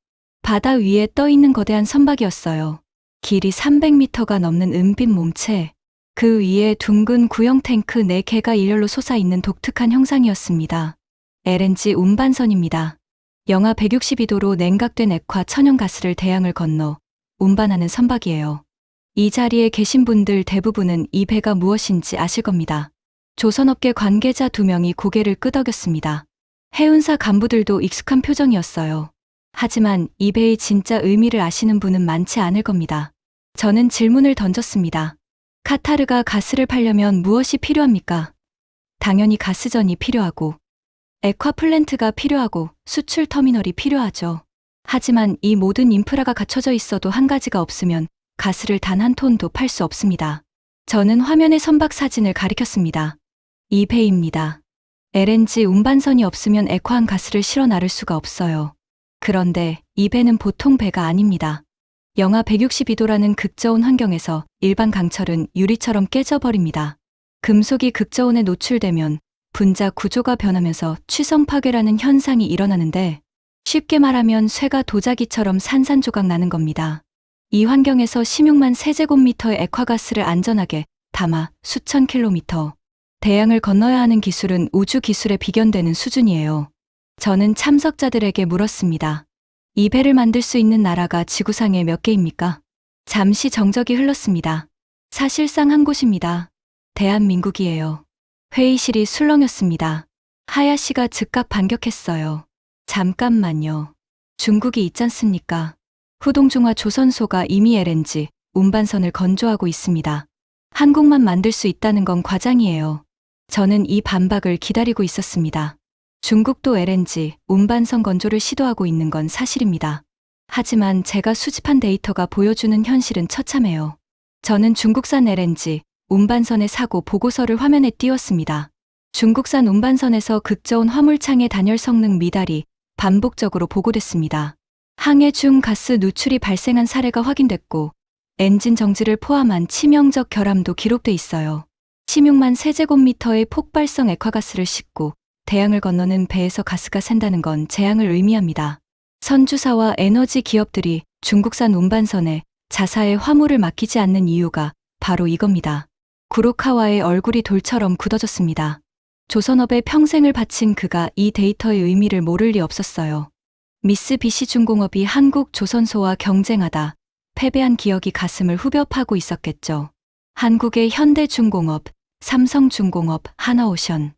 바다 위에 떠 있는 거대한 선박이었어요. 길이 300m가 넘는 은빛 몸체, 그 위에 둥근 구형 탱크 4개가 일렬로 솟아있는 독특한 형상이었습니다. LNG 운반선입니다. 영하 162도로 냉각된 액화 천연가스를 대양을 건너 운반하는 선박이에요. 이 자리에 계신 분들 대부분은 이 배가 무엇인지 아실 겁니다. 조선업계 관계자 2명이 고개를 끄덕였습니다. 해운사 간부들도 익숙한 표정이었어요. 하지만 이 배의 진짜 의미를 아시는 분은 많지 않을 겁니다. 저는 질문을 던졌습니다. 카타르가 가스를 팔려면 무엇이 필요합니까? 당연히 가스전이 필요하고 액화 플랜트가 필요하고 수출 터미널이 필요하죠. 하지만 이 모든 인프라가 갖춰져 있어도 한 가지가 없으면 가스를 단 한 톤도 팔 수 없습니다. 저는 화면의 선박 사진을 가리켰습니다. 이 배입니다. LNG 운반선이 없으면 액화한 가스를 실어 나를 수가 없어요. 그런데 이 배는 보통 배가 아닙니다. 영하 162도라는 극저온 환경에서 일반 강철은 유리처럼 깨져버립니다. 금속이 극저온에 노출되면 분자 구조가 변하면서 취성 파괴라는 현상이 일어나는데 쉽게 말하면 쇠가 도자기처럼 산산조각 나는 겁니다. 이 환경에서 16만 세제곱미터의 액화가스를 안전하게 담아 수천 킬로미터 대양을 건너야 하는 기술은 우주 기술에 비견되는 수준이에요. 저는 참석자들에게 물었습니다. 이 배를 만들 수 있는 나라가 지구상에 몇 개입니까? 잠시 정적이 흘렀습니다. 사실상 한 곳입니다. 대한민국이에요. 회의실이 술렁였습니다. 하야시가 즉각 반격했어요. 잠깐만요. 중국이 있잖습니까? 후동중화 조선소가 이미 LNG, 운반선을 건조하고 있습니다. 한국만 만들 수 있다는 건 과장이에요. 저는 이 반박을 기다리고 있었습니다. 중국도 LNG, 운반선 건조를 시도하고 있는 건 사실입니다. 하지만 제가 수집한 데이터가 보여주는 현실은 처참해요. 저는 중국산 LNG, 운반선의 사고 보고서를 화면에 띄웠습니다. 중국산 운반선에서 극저온 화물창의 단열 성능 미달이 반복적으로 보고됐습니다. 항해 중 가스 누출이 발생한 사례가 확인됐고 엔진 정지를 포함한 치명적 결함도 기록돼 있어요. 16만 세제곱미터의 폭발성 액화가스를 싣고 대양을 건너는 배에서 가스가 샌다는 건 재앙을 의미합니다. 선주사와 에너지 기업들이 중국산 운반선에 자사의 화물을 맡기지 않는 이유가 바로 이겁니다. 구로카와의 얼굴이 돌처럼 굳어졌습니다. 조선업에 평생을 바친 그가 이 데이터의 의미를 모를 리 없었어요. 미쓰비시중공업이 한국조선소와 경쟁하다 패배한 기억이 가슴을 후벼 파고 있었겠죠. 한국의 현대중공업, 삼성중공업, 하나오션.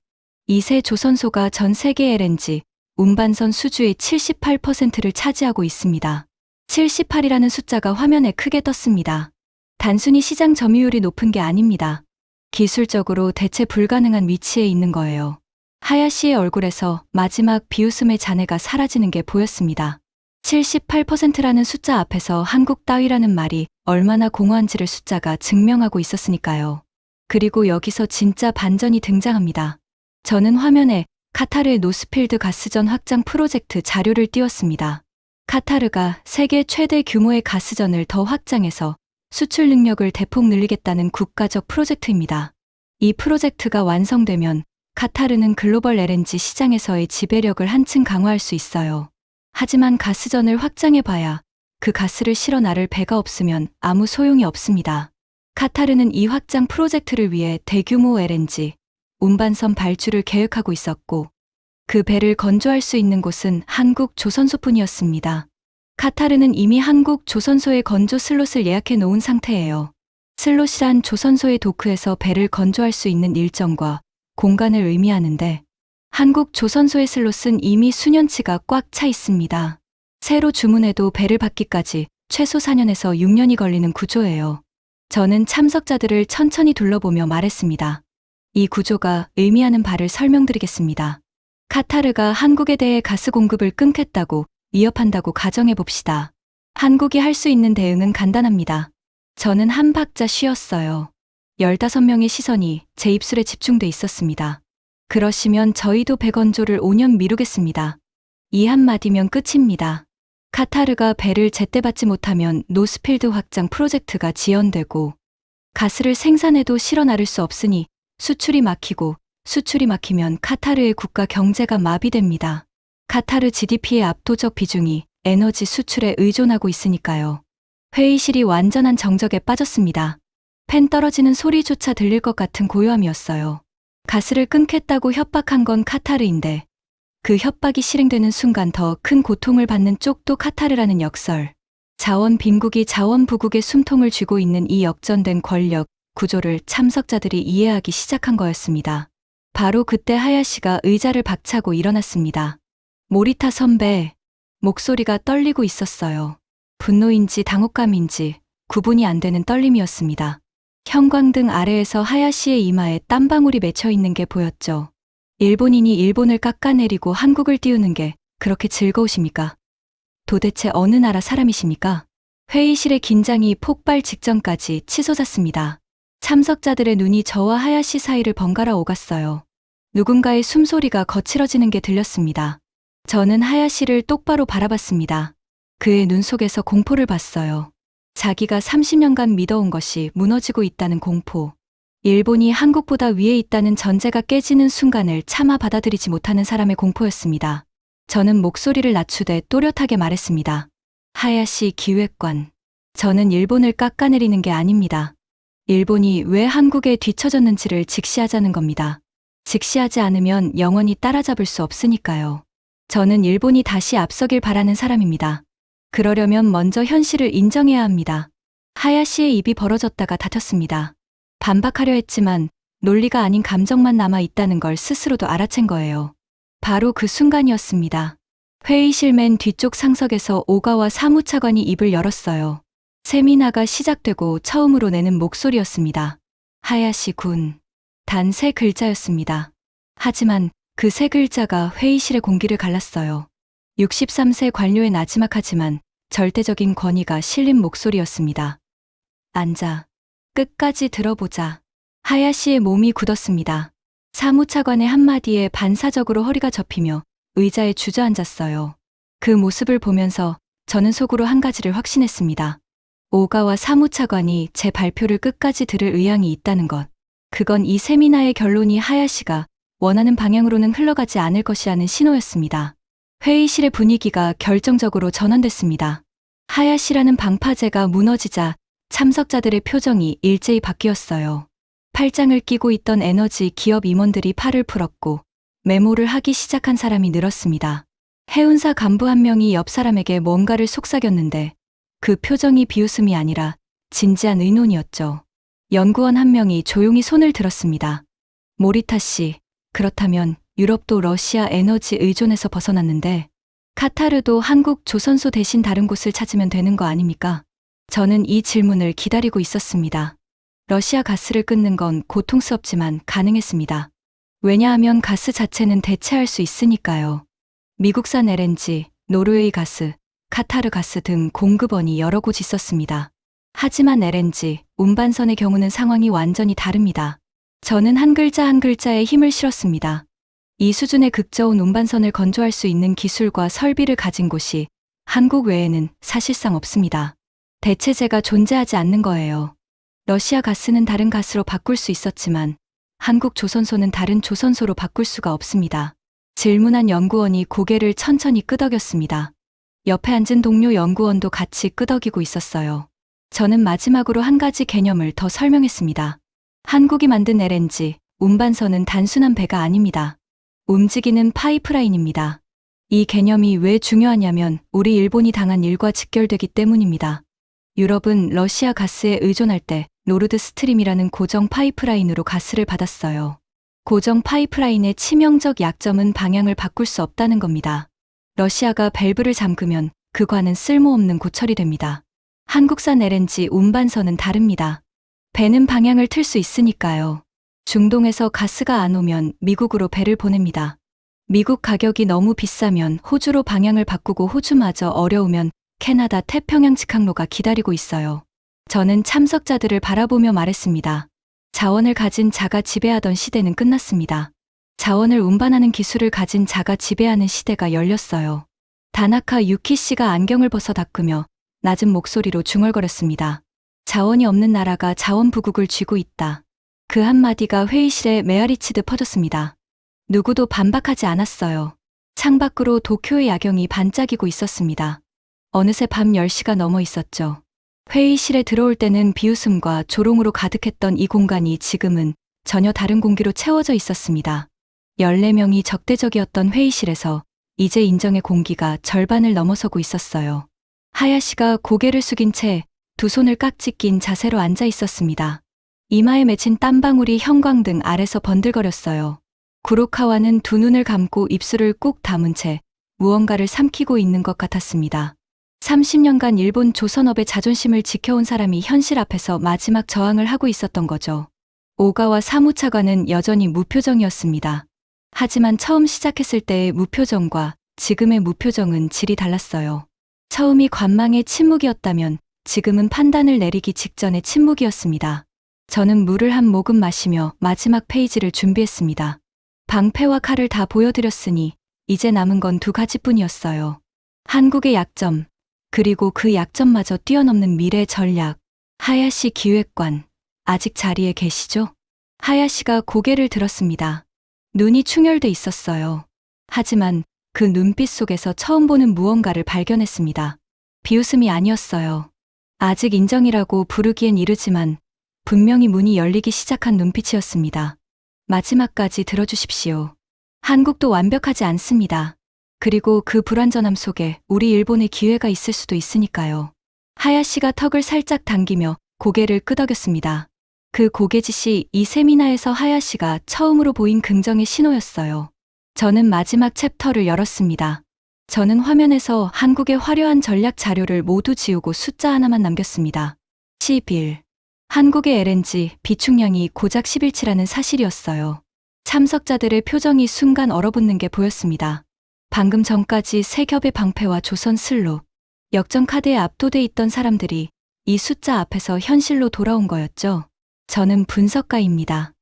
이 세 조선소가 전 세계 LNG, 운반선 수주의 78%를 차지하고 있습니다. 78이라는 숫자가 화면에 크게 떴습니다. 단순히 시장 점유율이 높은 게 아닙니다. 기술적으로 대체 불가능한 위치에 있는 거예요. 하야시의 얼굴에서 마지막 비웃음의 잔해가 사라지는 게 보였습니다. 78%라는 숫자 앞에서 한국 따위라는 말이 얼마나 공허한지를 숫자가 증명하고 있었으니까요. 그리고 여기서 진짜 반전이 등장합니다. 저는 화면에 카타르의 노스필드 가스전 확장 프로젝트 자료를 띄웠습니다. 카타르가 세계 최대 규모의 가스전을 더 확장해서 수출 능력을 대폭 늘리겠다는 국가적 프로젝트입니다. 이 프로젝트가 완성되면 카타르는 글로벌 LNG 시장에서의 지배력을 한층 강화할 수 있어요. 하지만 가스전을 확장해봐야 그 가스를 실어 나를 배가 없으면 아무 소용이 없습니다. 카타르는 이 확장 프로젝트를 위해 대규모 LNG, 운반선 발주를 계획하고 있었고 그 배를 건조할 수 있는 곳은 한국 조선소뿐이었습니다. 카타르는 이미 한국 조선소의 건조 슬롯을 예약해 놓은 상태예요. 슬롯이란 조선소의 도크에서 배를 건조할 수 있는 일정과 공간을 의미하는데 한국 조선소의 슬롯은 이미 수년치가 꽉 차 있습니다. 새로 주문해도 배를 받기까지 최소 4년에서 6년이 걸리는 구조예요. 저는 참석자들을 천천히 둘러보며 말했습니다. 이 구조가 의미하는 바를 설명드리겠습니다. 카타르가 한국에 대해 가스 공급을 끊겠다고 위협한다고 가정해 봅시다. 한국이 할 수 있는 대응은 간단합니다. 저는 한 박자 쉬었어요. 15명의 시선이 제 입술에 집중돼 있었습니다. 그러시면 저희도 배 건조를 5년 미루겠습니다. 이 한마디면 끝입니다. 카타르가 배를 제때 받지 못하면 노스필드 확장 프로젝트가 지연되고 가스를 생산해도 실어 나를 수 없으니 수출이 막히고 수출이 막히면 카타르의 국가 경제가 마비됩니다. 카타르 GDP의 압도적 비중이 에너지 수출에 의존하고 있으니까요. 회의실이 완전한 정적에 빠졌습니다. 펜 떨어지는 소리조차 들릴 것 같은 고요함이었어요. 가스를 끊겠다고 협박한 건 카타르인데 그 협박이 실행되는 순간 더 큰 고통을 받는 쪽도 카타르라는 역설. 자원 빈국이 자원 부국의 숨통을 쥐고 있는 이 역전된 권력 구조를 참석자들이 이해하기 시작한 거였습니다. 바로 그때 하야시가 의자를 박차고 일어났습니다. 모리타 선배, 목소리가 떨리고 있었어요. 분노인지 당혹감인지 구분이 안 되는 떨림이었습니다. 형광등 아래에서 하야시의 이마에 땀방울이 맺혀 있는 게 보였죠. 일본인이 일본을 깎아내리고 한국을 띄우는 게 그렇게 즐거우십니까? 도대체 어느 나라 사람이십니까? 회의실의 긴장이 폭발 직전까지 치솟았습니다. 참석자들의 눈이 저와 하야시 사이를 번갈아 오갔어요. 누군가의 숨소리가 거칠어지는 게 들렸습니다. 저는 하야시를 똑바로 바라봤습니다. 그의 눈 속에서 공포를 봤어요. 자기가 30년간 믿어온 것이 무너지고 있다는 공포. 일본이 한국보다 위에 있다는 전제가 깨지는 순간을 차마 받아들이지 못하는 사람의 공포였습니다. 저는 목소리를 낮추되 또렷하게 말했습니다. 하야시 기획관. 저는 일본을 깎아내리는 게 아닙니다. 일본이 왜 한국에 뒤처졌는지를 직시하자는 겁니다. 직시하지 않으면 영원히 따라잡을 수 없으니까요. 저는 일본이 다시 앞서길 바라는 사람입니다. 그러려면 먼저 현실을 인정해야 합니다. 하야시의 입이 벌어졌다가 닫혔습니다. 반박하려 했지만 논리가 아닌 감정만 남아 있다는 걸 스스로도 알아챈 거예요. 바로 그 순간이었습니다. 회의실 맨 뒤쪽 상석에서 오가와 사무차관이 입을 열었어요. 세미나가 시작되고 처음으로 내는 목소리였습니다. 하야시 군. 단 3글자였습니다. 하지만 그 3글자가 회의실의 공기를 갈랐어요. 63세 관료의 나지막하지만 절대적인 권위가 실린 목소리였습니다. 앉아. 끝까지 들어보자. 하야시의 몸이 굳었습니다. 사무차관의 한마디에 반사적으로 허리가 접히며 의자에 주저앉았어요. 그 모습을 보면서 저는 속으로 한 가지를 확신했습니다. 오가와 사무차관이 제 발표를 끝까지 들을 의향이 있다는 것. 그건 이 세미나의 결론이 하야시가 원하는 방향으로는 흘러가지 않을 것이라는 신호였습니다. 회의실의 분위기가 결정적으로 전환됐습니다. 하야시라는 방파제가 무너지자 참석자들의 표정이 일제히 바뀌었어요. 팔짱을 끼고 있던 에너지 기업 임원들이 팔을 풀었고 메모를 하기 시작한 사람이 늘었습니다. 해운사 간부 한 명이 옆 사람에게 뭔가를 속삭였는데 그 표정이 비웃음이 아니라 진지한 의논이었죠. 연구원 한 명이 조용히 손을 들었습니다. 모리타 씨, 그렇다면 유럽도 러시아 에너지 의존에서 벗어났는데 카타르도 한국 조선소 대신 다른 곳을 찾으면 되는 거 아닙니까? 저는 이 질문을 기다리고 있었습니다. 러시아 가스를 끊는 건 고통스럽지만 가능했습니다. 왜냐하면 가스 자체는 대체할 수 있으니까요. 미국산 LNG, 노르웨이 가스, 카타르 가스 등 공급원이 여러 곳 있었습니다. 하지만 LNG, 운반선의 경우는 상황이 완전히 다릅니다. 저는 한 글자 한 글자에 힘을 실었습니다. 이 수준의 극저온 운반선을 건조할 수 있는 기술과 설비를 가진 곳이 한국 외에는 사실상 없습니다. 대체제가 존재하지 않는 거예요. 러시아 가스는 다른 가스로 바꿀 수 있었지만 한국 조선소는 다른 조선소로 바꿀 수가 없습니다. 질문한 연구원이 고개를 천천히 끄덕였습니다. 옆에 앉은 동료 연구원도 같이 끄덕이고 있었어요. 저는 마지막으로 한 가지 개념을 더 설명했습니다. 한국이 만든 LNG, 운반선은 단순한 배가 아닙니다. 움직이는 파이프라인입니다. 이 개념이 왜 중요하냐면 우리 일본이 당한 일과 직결되기 때문입니다. 유럽은 러시아 가스에 의존할 때 노르드 스트림이라는 고정 파이프라인으로 가스를 받았어요. 고정 파이프라인의 치명적 약점은 방향을 바꿀 수 없다는 겁니다. 러시아가 밸브를 잠그면 그 관은 쓸모없는 고철이 됩니다. 한국산 LNG 운반선은 다릅니다. 배는 방향을 틀 수 있으니까요. 중동에서 가스가 안 오면 미국으로 배를 보냅니다. 미국 가격이 너무 비싸면 호주로 방향을 바꾸고 호주마저 어려우면 캐나다 태평양 직항로가 기다리고 있어요. 저는 참석자들을 바라보며 말했습니다. 자원을 가진 자가 지배하던 시대는 끝났습니다. 자원을 운반하는 기술을 가진 자가 지배하는 시대가 열렸어요. 다나카 유키 씨가 안경을 벗어 닦으며 낮은 목소리로 중얼거렸습니다. 자원이 없는 나라가 자원부국을 쥐고 있다. 그 한마디가 회의실에 메아리치듯 퍼졌습니다. 누구도 반박하지 않았어요. 창밖으로 도쿄의 야경이 반짝이고 있었습니다. 어느새 밤 10시가 넘어 있었죠. 회의실에 들어올 때는 비웃음과 조롱으로 가득했던 이 공간이 지금은 전혀 다른 공기로 채워져 있었습니다. 14명이 적대적이었던 회의실에서 이제 인정의 공기가 절반을 넘어서고 있었어요. 하야시가 고개를 숙인 채 두 손을 깍지 낀 자세로 앉아 있었습니다. 이마에 맺힌 땀방울이 형광등 아래서 번들거렸어요. 구로카와는 두 눈을 감고 입술을 꾹 다문 채 무언가를 삼키고 있는 것 같았습니다. 30년간 일본 조선업의 자존심을 지켜온 사람이 현실 앞에서 마지막 저항을 하고 있었던 거죠. 오가와 사무차관은 여전히 무표정이었습니다. 하지만 처음 시작했을 때의 무표정과 지금의 무표정은 질이 달랐어요. 처음이 관망의 침묵이었다면 지금은 판단을 내리기 직전의 침묵이었습니다. 저는 물을 한 모금 마시며 마지막 페이지를 준비했습니다. 방패와 칼을 다 보여드렸으니 이제 남은 건 두 가지뿐이었어요. 한국의 약점, 그리고 그 약점마저 뛰어넘는 미래 전략. 하야시 기획관, 아직 자리에 계시죠? 하야시가 고개를 들었습니다. 눈이 충혈돼 있었어요. 하지만 그 눈빛 속에서 처음 보는 무언가를 발견했습니다. 비웃음이 아니었어요. 아직 인정이라고 부르기엔 이르지만 분명히 문이 열리기 시작한 눈빛이었습니다. 마지막까지 들어주십시오. 한국도 완벽하지 않습니다. 그리고 그 불완전함 속에 우리 일본의 기회가 있을 수도 있으니까요. 하야시가 턱을 살짝 당기며 고개를 끄덕였습니다. 그 고개짓이 이 세미나에서 하야시가 처음으로 보인 긍정의 신호였어요. 저는 마지막 챕터를 열었습니다. 저는 화면에서 한국의 화려한 전략 자료를 모두 지우고 숫자 하나만 남겼습니다. 11. 한국의 LNG 비축량이 고작 11치라는 사실이었어요. 참석자들의 표정이 순간 얼어붙는 게 보였습니다. 방금 전까지 세 겹의 방패와 조선 슬로, 역전 카드에 압도돼 있던 사람들이 이 숫자 앞에서 현실로 돌아온 거였죠. 저는 분석가입니다.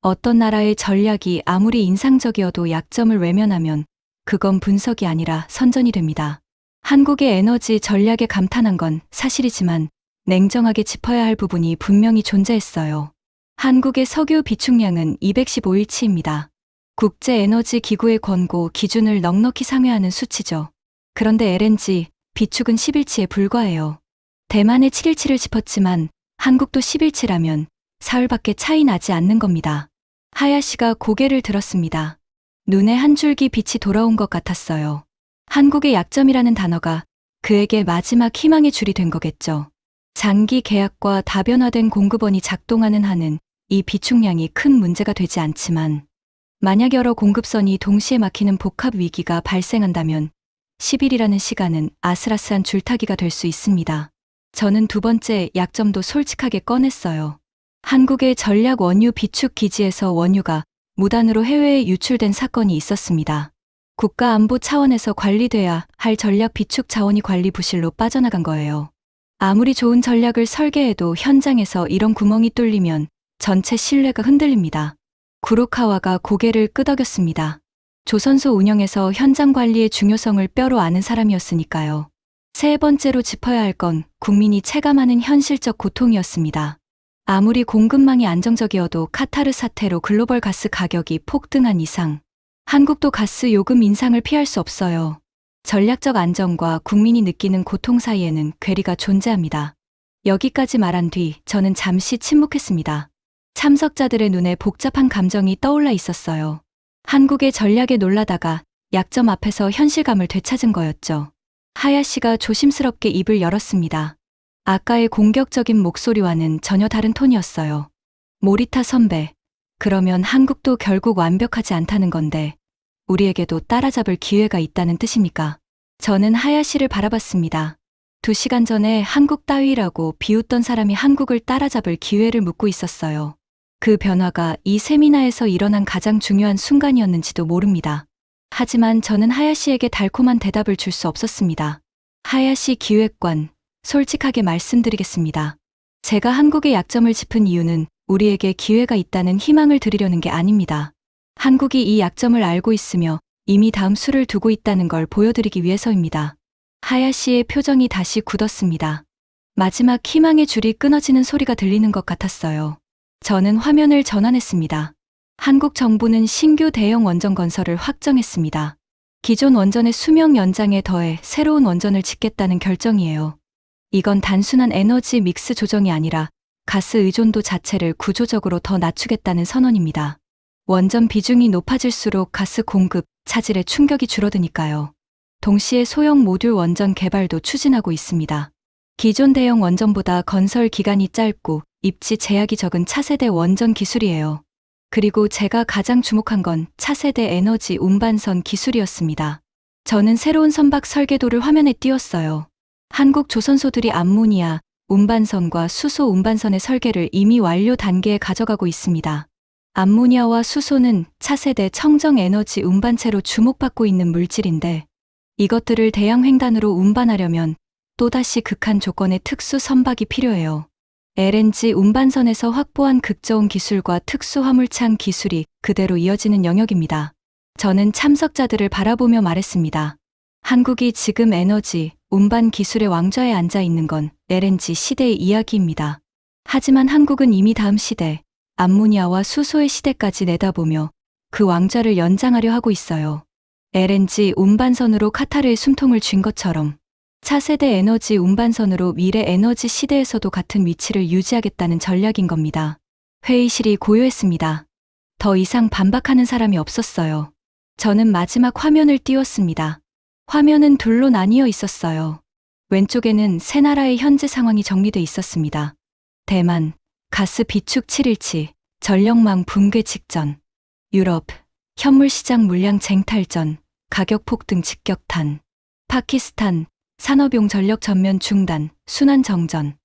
어떤 나라의 전략이 아무리 인상적이어도 약점을 외면하면 그건 분석이 아니라 선전이 됩니다. 한국의 에너지 전략에 감탄한 건 사실이지만 냉정하게 짚어야 할 부분이 분명히 존재했어요. 한국의 석유 비축량은 215일치입니다. 국제에너지기구의 권고 기준을 넉넉히 상회하는 수치죠. 그런데 LNG 비축은 10일치에 불과해요. 대만의 7일치를 짚었지만 한국도 10일치라면 사흘밖에 차이 나지 않는 겁니다. 하야시가 고개를 들었습니다. 눈에 한 줄기 빛이 돌아온 것 같았어요. 한국의 약점이라는 단어가 그에게 마지막 희망의 줄이 된 거겠죠. 장기 계약과 다변화된 공급원이 작동하는 한은 이 비축량이 큰 문제가 되지 않지만 만약 여러 공급선이 동시에 막히는 복합 위기가 발생한다면 10일이라는 시간은 아슬아슬한 줄타기가 될 수 있습니다. 저는 두 번째 약점도 솔직하게 꺼냈어요. 한국의 전략 원유 비축 기지에서 원유가 무단으로 해외에 유출된 사건이 있었습니다. 국가안보 차원에서 관리돼야 할 전략 비축 자원이 관리 부실로 빠져나간 거예요. 아무리 좋은 전략을 설계해도 현장에서 이런 구멍이 뚫리면 전체 신뢰가 흔들립니다. 구로카와가 고개를 끄덕였습니다. 조선소 운영에서 현장 관리의 중요성을 뼈로 아는 사람이었으니까요. 세 번째로 짚어야 할 건 국민이 체감하는 현실적 고통이었습니다. 아무리 공급망이 안정적이어도 카타르 사태로 글로벌 가스 가격이 폭등한 이상 한국도 가스 요금 인상을 피할 수 없어요. 전략적 안정과 국민이 느끼는 고통 사이에는 괴리가 존재합니다. 여기까지 말한 뒤 저는 잠시 침묵했습니다. 참석자들의 눈에 복잡한 감정이 떠올라 있었어요. 한국의 전략에 놀라다가 약점 앞에서 현실감을 되찾은 거였죠. 하야시가 조심스럽게 입을 열었습니다. 아까의 공격적인 목소리와는 전혀 다른 톤이었어요. 모리타 선배, 그러면 한국도 결국 완벽하지 않다는 건데 우리에게도 따라잡을 기회가 있다는 뜻입니까? 저는 하야시를 바라봤습니다. 2시간 전에 한국 따위라고 비웃던 사람이 한국을 따라잡을 기회를 묻고 있었어요. 그 변화가 이 세미나에서 일어난 가장 중요한 순간이었는지도 모릅니다. 하지만 저는 하야시에게 달콤한 대답을 줄 수 없었습니다. 하야시 기획관, 솔직하게 말씀드리겠습니다. 제가 한국의 약점을 짚은 이유는 우리에게 기회가 있다는 희망을 드리려는 게 아닙니다. 한국이 이 약점을 알고 있으며 이미 다음 수를 두고 있다는 걸 보여드리기 위해서입니다. 하야시의 표정이 다시 굳었습니다. 마지막 희망의 줄이 끊어지는 소리가 들리는 것 같았어요. 저는 화면을 전환했습니다. 한국 정부는 신규 대형 원전 건설을 확정했습니다. 기존 원전의 수명 연장에 더해 새로운 원전을 짓겠다는 결정이에요. 이건 단순한 에너지 믹스 조정이 아니라 가스 의존도 자체를 구조적으로 더 낮추겠다는 선언입니다. 원전 비중이 높아질수록 가스 공급, 차질의 충격이 줄어드니까요. 동시에 소형 모듈 원전 개발도 추진하고 있습니다. 기존 대형 원전보다 건설 기간이 짧고 입지 제약이 적은 차세대 원전 기술이에요. 그리고 제가 가장 주목한 건 차세대 에너지 운반선 기술이었습니다. 저는 새로운 선박 설계도를 화면에 띄웠어요. 한국 조선소들이 암모니아, 운반선과 수소 운반선의 설계를 이미 완료 단계에 가져가고 있습니다. 암모니아와 수소는 차세대 청정 에너지 운반체로 주목받고 있는 물질인데 이것들을 대양 횡단으로 운반하려면 또다시 극한 조건의 특수 선박이 필요해요. LNG 운반선에서 확보한 극저온 기술과 특수 화물창 기술이 그대로 이어지는 영역입니다. 저는 참석자들을 바라보며 말했습니다. 한국이 지금 에너지, 운반 기술의 왕좌에 앉아 있는 건 LNG 시대의 이야기입니다. 하지만 한국은 이미 다음 시대, 암모니아와 수소의 시대까지 내다보며 그 왕좌를 연장하려 하고 있어요. LNG 운반선으로 카타르의 숨통을 쥔 것처럼 차세대 에너지 운반선으로 미래 에너지 시대에서도 같은 위치를 유지하겠다는 전략인 겁니다. 회의실이 고요했습니다. 더 이상 반박하는 사람이 없었어요. 저는 마지막 화면을 띄웠습니다. 화면은 둘로 나뉘어 있었어요. 왼쪽에는 세 나라의 현재 상황이 정리돼 있었습니다. 대만, 가스 비축 7일치, 전력망 붕괴 직전. 유럽, 현물시장 물량 쟁탈전, 가격 폭등 직격탄. 파키스탄, 산업용 전력 전면 중단, 순환 정전.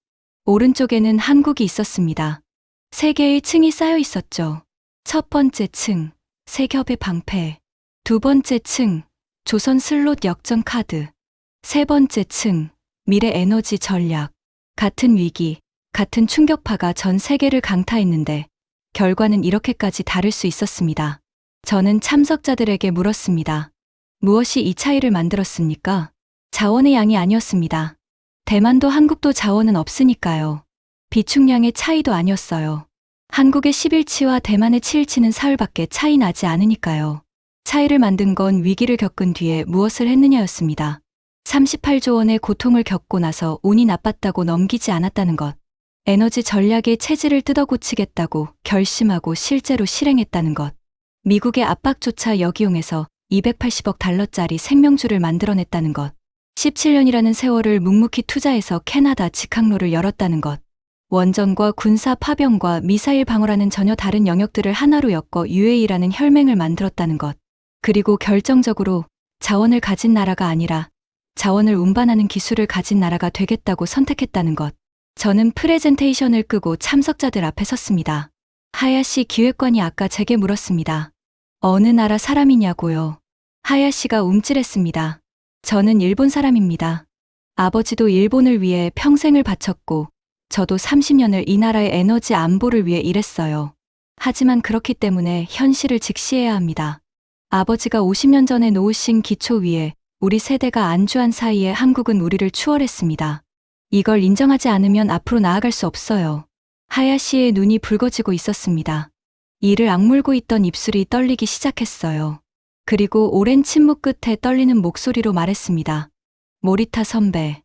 오른쪽에는 한국이 있었습니다. 세 개의 층이 쌓여 있었죠. 첫 번째 층, 세겹의 방패. 두 번째 층, 조선 슬롯 역전 카드. 세 번째 층, 미래 에너지 전략. 같은 위기, 같은 충격파가 전 세계를 강타했는데 결과는 이렇게까지 다를 수 있었습니다. 저는 참석자들에게 물었습니다. 무엇이 이 차이를 만들었습니까? 자원의 양이 아니었습니다. 대만도 한국도 자원은 없으니까요. 비축량의 차이도 아니었어요. 한국의 11치와 대만의 7치는 사흘밖에 차이 나지 않으니까요. 차이를 만든 건 위기를 겪은 뒤에 무엇을 했느냐였습니다. 38조 원의 고통을 겪고 나서 운이 나빴다고 넘기지 않았다는 것. 에너지 전략의 체질을 뜯어고치겠다고 결심하고 실제로 실행했다는 것. 미국의 압박조차 역이용해서 280억 달러짜리 생명줄을 만들어냈다는 것. 17년이라는 세월을 묵묵히 투자해서 캐나다 직항로를 열었다는 것. 원전과 군사 파병과 미사일 방어라는 전혀 다른 영역들을 하나로 엮어 UAE라는 혈맹을 만들었다는 것. 그리고 결정적으로 자원을 가진 나라가 아니라 자원을 운반하는 기술을 가진 나라가 되겠다고 선택했다는 것. 저는 프레젠테이션을 끄고 참석자들 앞에 섰습니다. 하야시 기획관이 아까 제게 물었습니다. 어느 나라 사람이냐고요. 하야시가 움찔했습니다. 저는 일본 사람입니다. 아버지도 일본을 위해 평생을 바쳤고 저도 30년을 이 나라의 에너지 안보를 위해 일했어요. 하지만 그렇기 때문에 현실을 직시해야 합니다. 아버지가 50년 전에 놓으신 기초 위에 우리 세대가 안주한 사이에 한국은 우리를 추월했습니다. 이걸 인정하지 않으면 앞으로 나아갈 수 없어요. 하야시의 눈이 붉어지고 있었습니다. 이를 악물고 있던 입술이 떨리기 시작했어요. 그리고 오랜 침묵 끝에 떨리는 목소리로 말했습니다. 모리타 선배.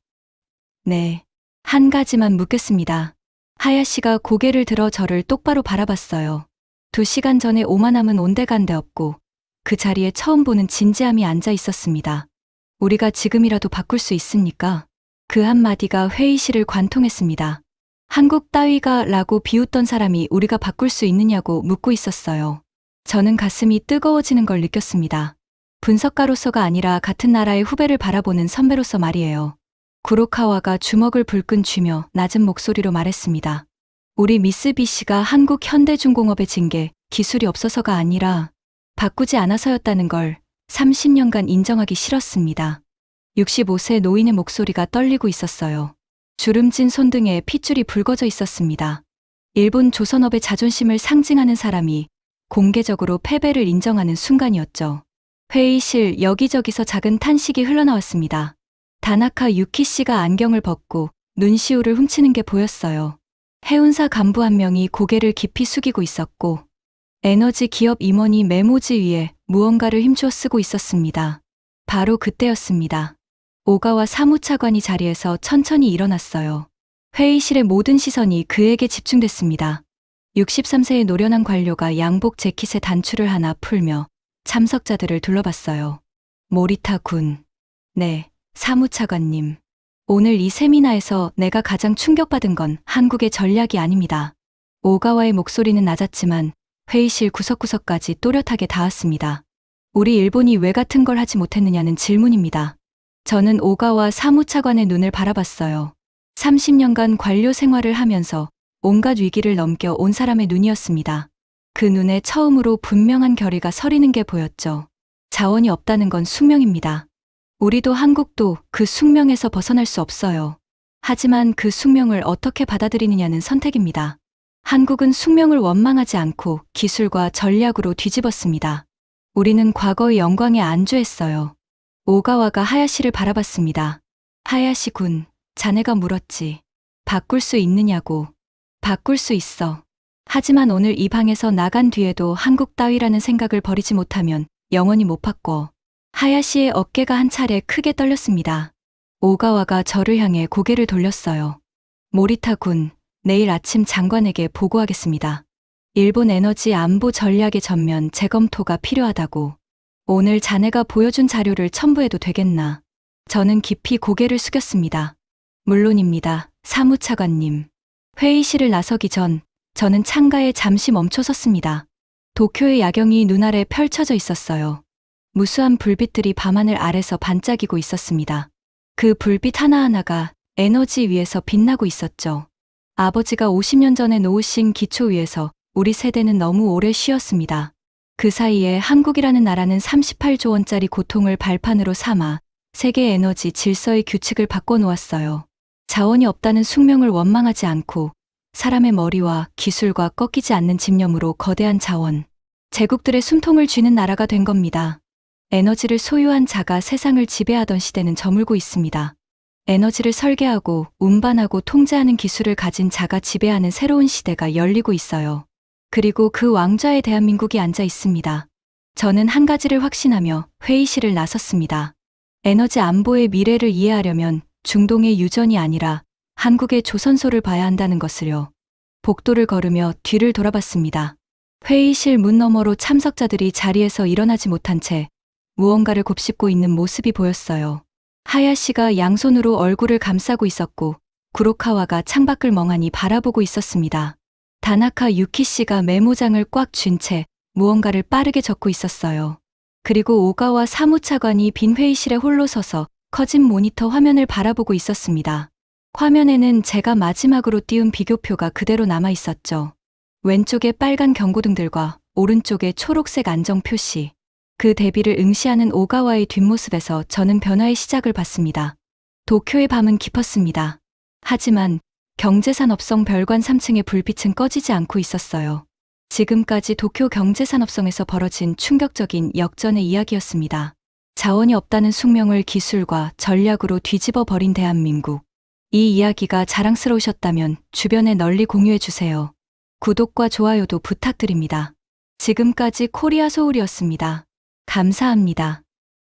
네. 한 가지만 묻겠습니다. 하야시가 고개를 들어 저를 똑바로 바라봤어요. 2시간 전에 오만함은 온데간데 없고 그 자리에 처음 보는 진지함이 앉아 있었습니다. 우리가 지금이라도 바꿀 수 있습니까? 그 한마디가 회의실을 관통했습니다. 한국 따위가 라고 비웃던 사람이 우리가 바꿀 수 있느냐고 묻고 있었어요. 저는 가슴이 뜨거워지는 걸 느꼈습니다. 분석가로서가 아니라 같은 나라의 후배를 바라보는 선배로서 말이에요. 구로카와가 주먹을 불끈 쥐며 낮은 목소리로 말했습니다. 우리 미쓰비시가 한국 현대중공업에 진 게 기술이 없어서가 아니라 바꾸지 않아서였다는 걸 30년간 인정하기 싫었습니다. 65세 노인의 목소리가 떨리고 있었어요. 주름진 손등에 핏줄이 붉어져 있었습니다. 일본 조선업의 자존심을 상징하는 사람이 공개적으로 패배를 인정하는 순간이었죠. 회의실 여기저기서 작은 탄식이 흘러나왔습니다. 다나카 유키 씨가 안경을 벗고 눈시울을 훔치는 게 보였어요. 해운사 간부 한 명이 고개를 깊이 숙이고 있었고 에너지 기업 임원이 메모지 위에 무언가를 힘주어 쓰고 있었습니다. 바로 그때였습니다. 오가와 사무차관이 자리에서 천천히 일어났어요. 회의실의 모든 시선이 그에게 집중됐습니다. 63세의 노련한 관료가 양복 재킷의 단추를 하나 풀며 참석자들을 둘러봤어요. 모리타 군. 네, 사무차관님. 오늘 이 세미나에서 내가 가장 충격받은 건 한국의 전략이 아닙니다. 오가와의 목소리는 낮았지만 회의실 구석구석까지 또렷하게 닿았습니다. 우리 일본이 왜 같은 걸 하지 못했느냐는 질문입니다. 저는 오가와 사무차관의 눈을 바라봤어요. 30년간 관료 생활을 하면서 온갖 위기를 넘겨 온 사람의 눈이었습니다. 그 눈에 처음으로 분명한 결의가 서리는 게 보였죠. 자원이 없다는 건 숙명입니다. 우리도 한국도 그 숙명에서 벗어날 수 없어요. 하지만 그 숙명을 어떻게 받아들이느냐는 선택입니다. 한국은 숙명을 원망하지 않고 기술과 전략으로 뒤집었습니다. 우리는 과거의 영광에 안주했어요. 오가와가 하야시를 바라봤습니다. 하야시 군, 자네가 물었지. 바꿀 수 있느냐고. 바꿀 수 있어. 하지만 오늘 이 방에서 나간 뒤에도 한국 따위라는 생각을 버리지 못하면 영원히 못 바꿔. 하야시의 어깨가 한 차례 크게 떨렸습니다. 오가와가 저를 향해 고개를 돌렸어요. 모리타 군, 내일 아침 장관에게 보고하겠습니다. 일본 에너지 안보 전략의 전면 재검토가 필요하다고. 오늘 자네가 보여준 자료를 첨부해도 되겠나? 저는 깊이 고개를 숙였습니다. 물론입니다, 사무차관님. 회의실을 나서기 전 저는 창가에 잠시 멈춰 섰습니다. 도쿄의 야경이 눈아래 펼쳐져 있었어요. 무수한 불빛들이 밤하늘 아래서 반짝이고 있었습니다. 그 불빛 하나하나가 에너지 위에서 빛나고 있었죠. 아버지가 50년 전에 놓으신 기초 위에서 우리 세대는 너무 오래 쉬었습니다. 그 사이에 한국이라는 나라는 38조 원짜리 고통을 발판으로 삼아 세계 에너지 질서의 규칙을 바꿔놓았어요. 자원이 없다는 숙명을 원망하지 않고 사람의 머리와 기술과 꺾이지 않는 집념으로 거대한 자원, 제국들의 숨통을 쥐는 나라가 된 겁니다. 에너지를 소유한 자가 세상을 지배하던 시대는 저물고 있습니다. 에너지를 설계하고 운반하고 통제하는 기술을 가진 자가 지배하는 새로운 시대가 열리고 있어요. 그리고 그 왕좌에 대한민국이 앉아 있습니다. 저는 한 가지를 확신하며 회의실을 나섰습니다. 에너지 안보의 미래를 이해하려면 중동의 유전이 아니라 한국의 조선소를 봐야 한다는 것을요. 복도를 걸으며 뒤를 돌아봤습니다. 회의실 문 너머로 참석자들이 자리에서 일어나지 못한 채 무언가를 곱씹고 있는 모습이 보였어요. 하야시가 양손으로 얼굴을 감싸고 있었고 구로카와가 창밖을 멍하니 바라보고 있었습니다. 다나카 유키 씨가 메모장을 꽉 쥔 채 무언가를 빠르게 적고 있었어요. 그리고 오가와 사무차관이 빈 회의실에 홀로 서서 커진 모니터 화면을 바라보고 있었습니다. 화면에는 제가 마지막으로 띄운 비교표가 그대로 남아 있었죠. 왼쪽에 빨간 경고등들과 오른쪽에 초록색 안정 표시. 그 대비를 응시하는 오가와의 뒷모습에서 저는 변화의 시작을 봤습니다. 도쿄의 밤은 깊었습니다. 하지만 경제산업성 별관 3층의 불빛은 꺼지지 않고 있었어요. 지금까지 도쿄 경제산업성에서 벌어진 충격적인 역전의 이야기였습니다. 자원이 없다는 숙명을 기술과 전략으로 뒤집어 버린 대한민국. 이 이야기가 자랑스러우셨다면 주변에 널리 공유해 주세요. 구독과 좋아요도 부탁드립니다. 지금까지 코리아 소울이었습니다. 감사합니다.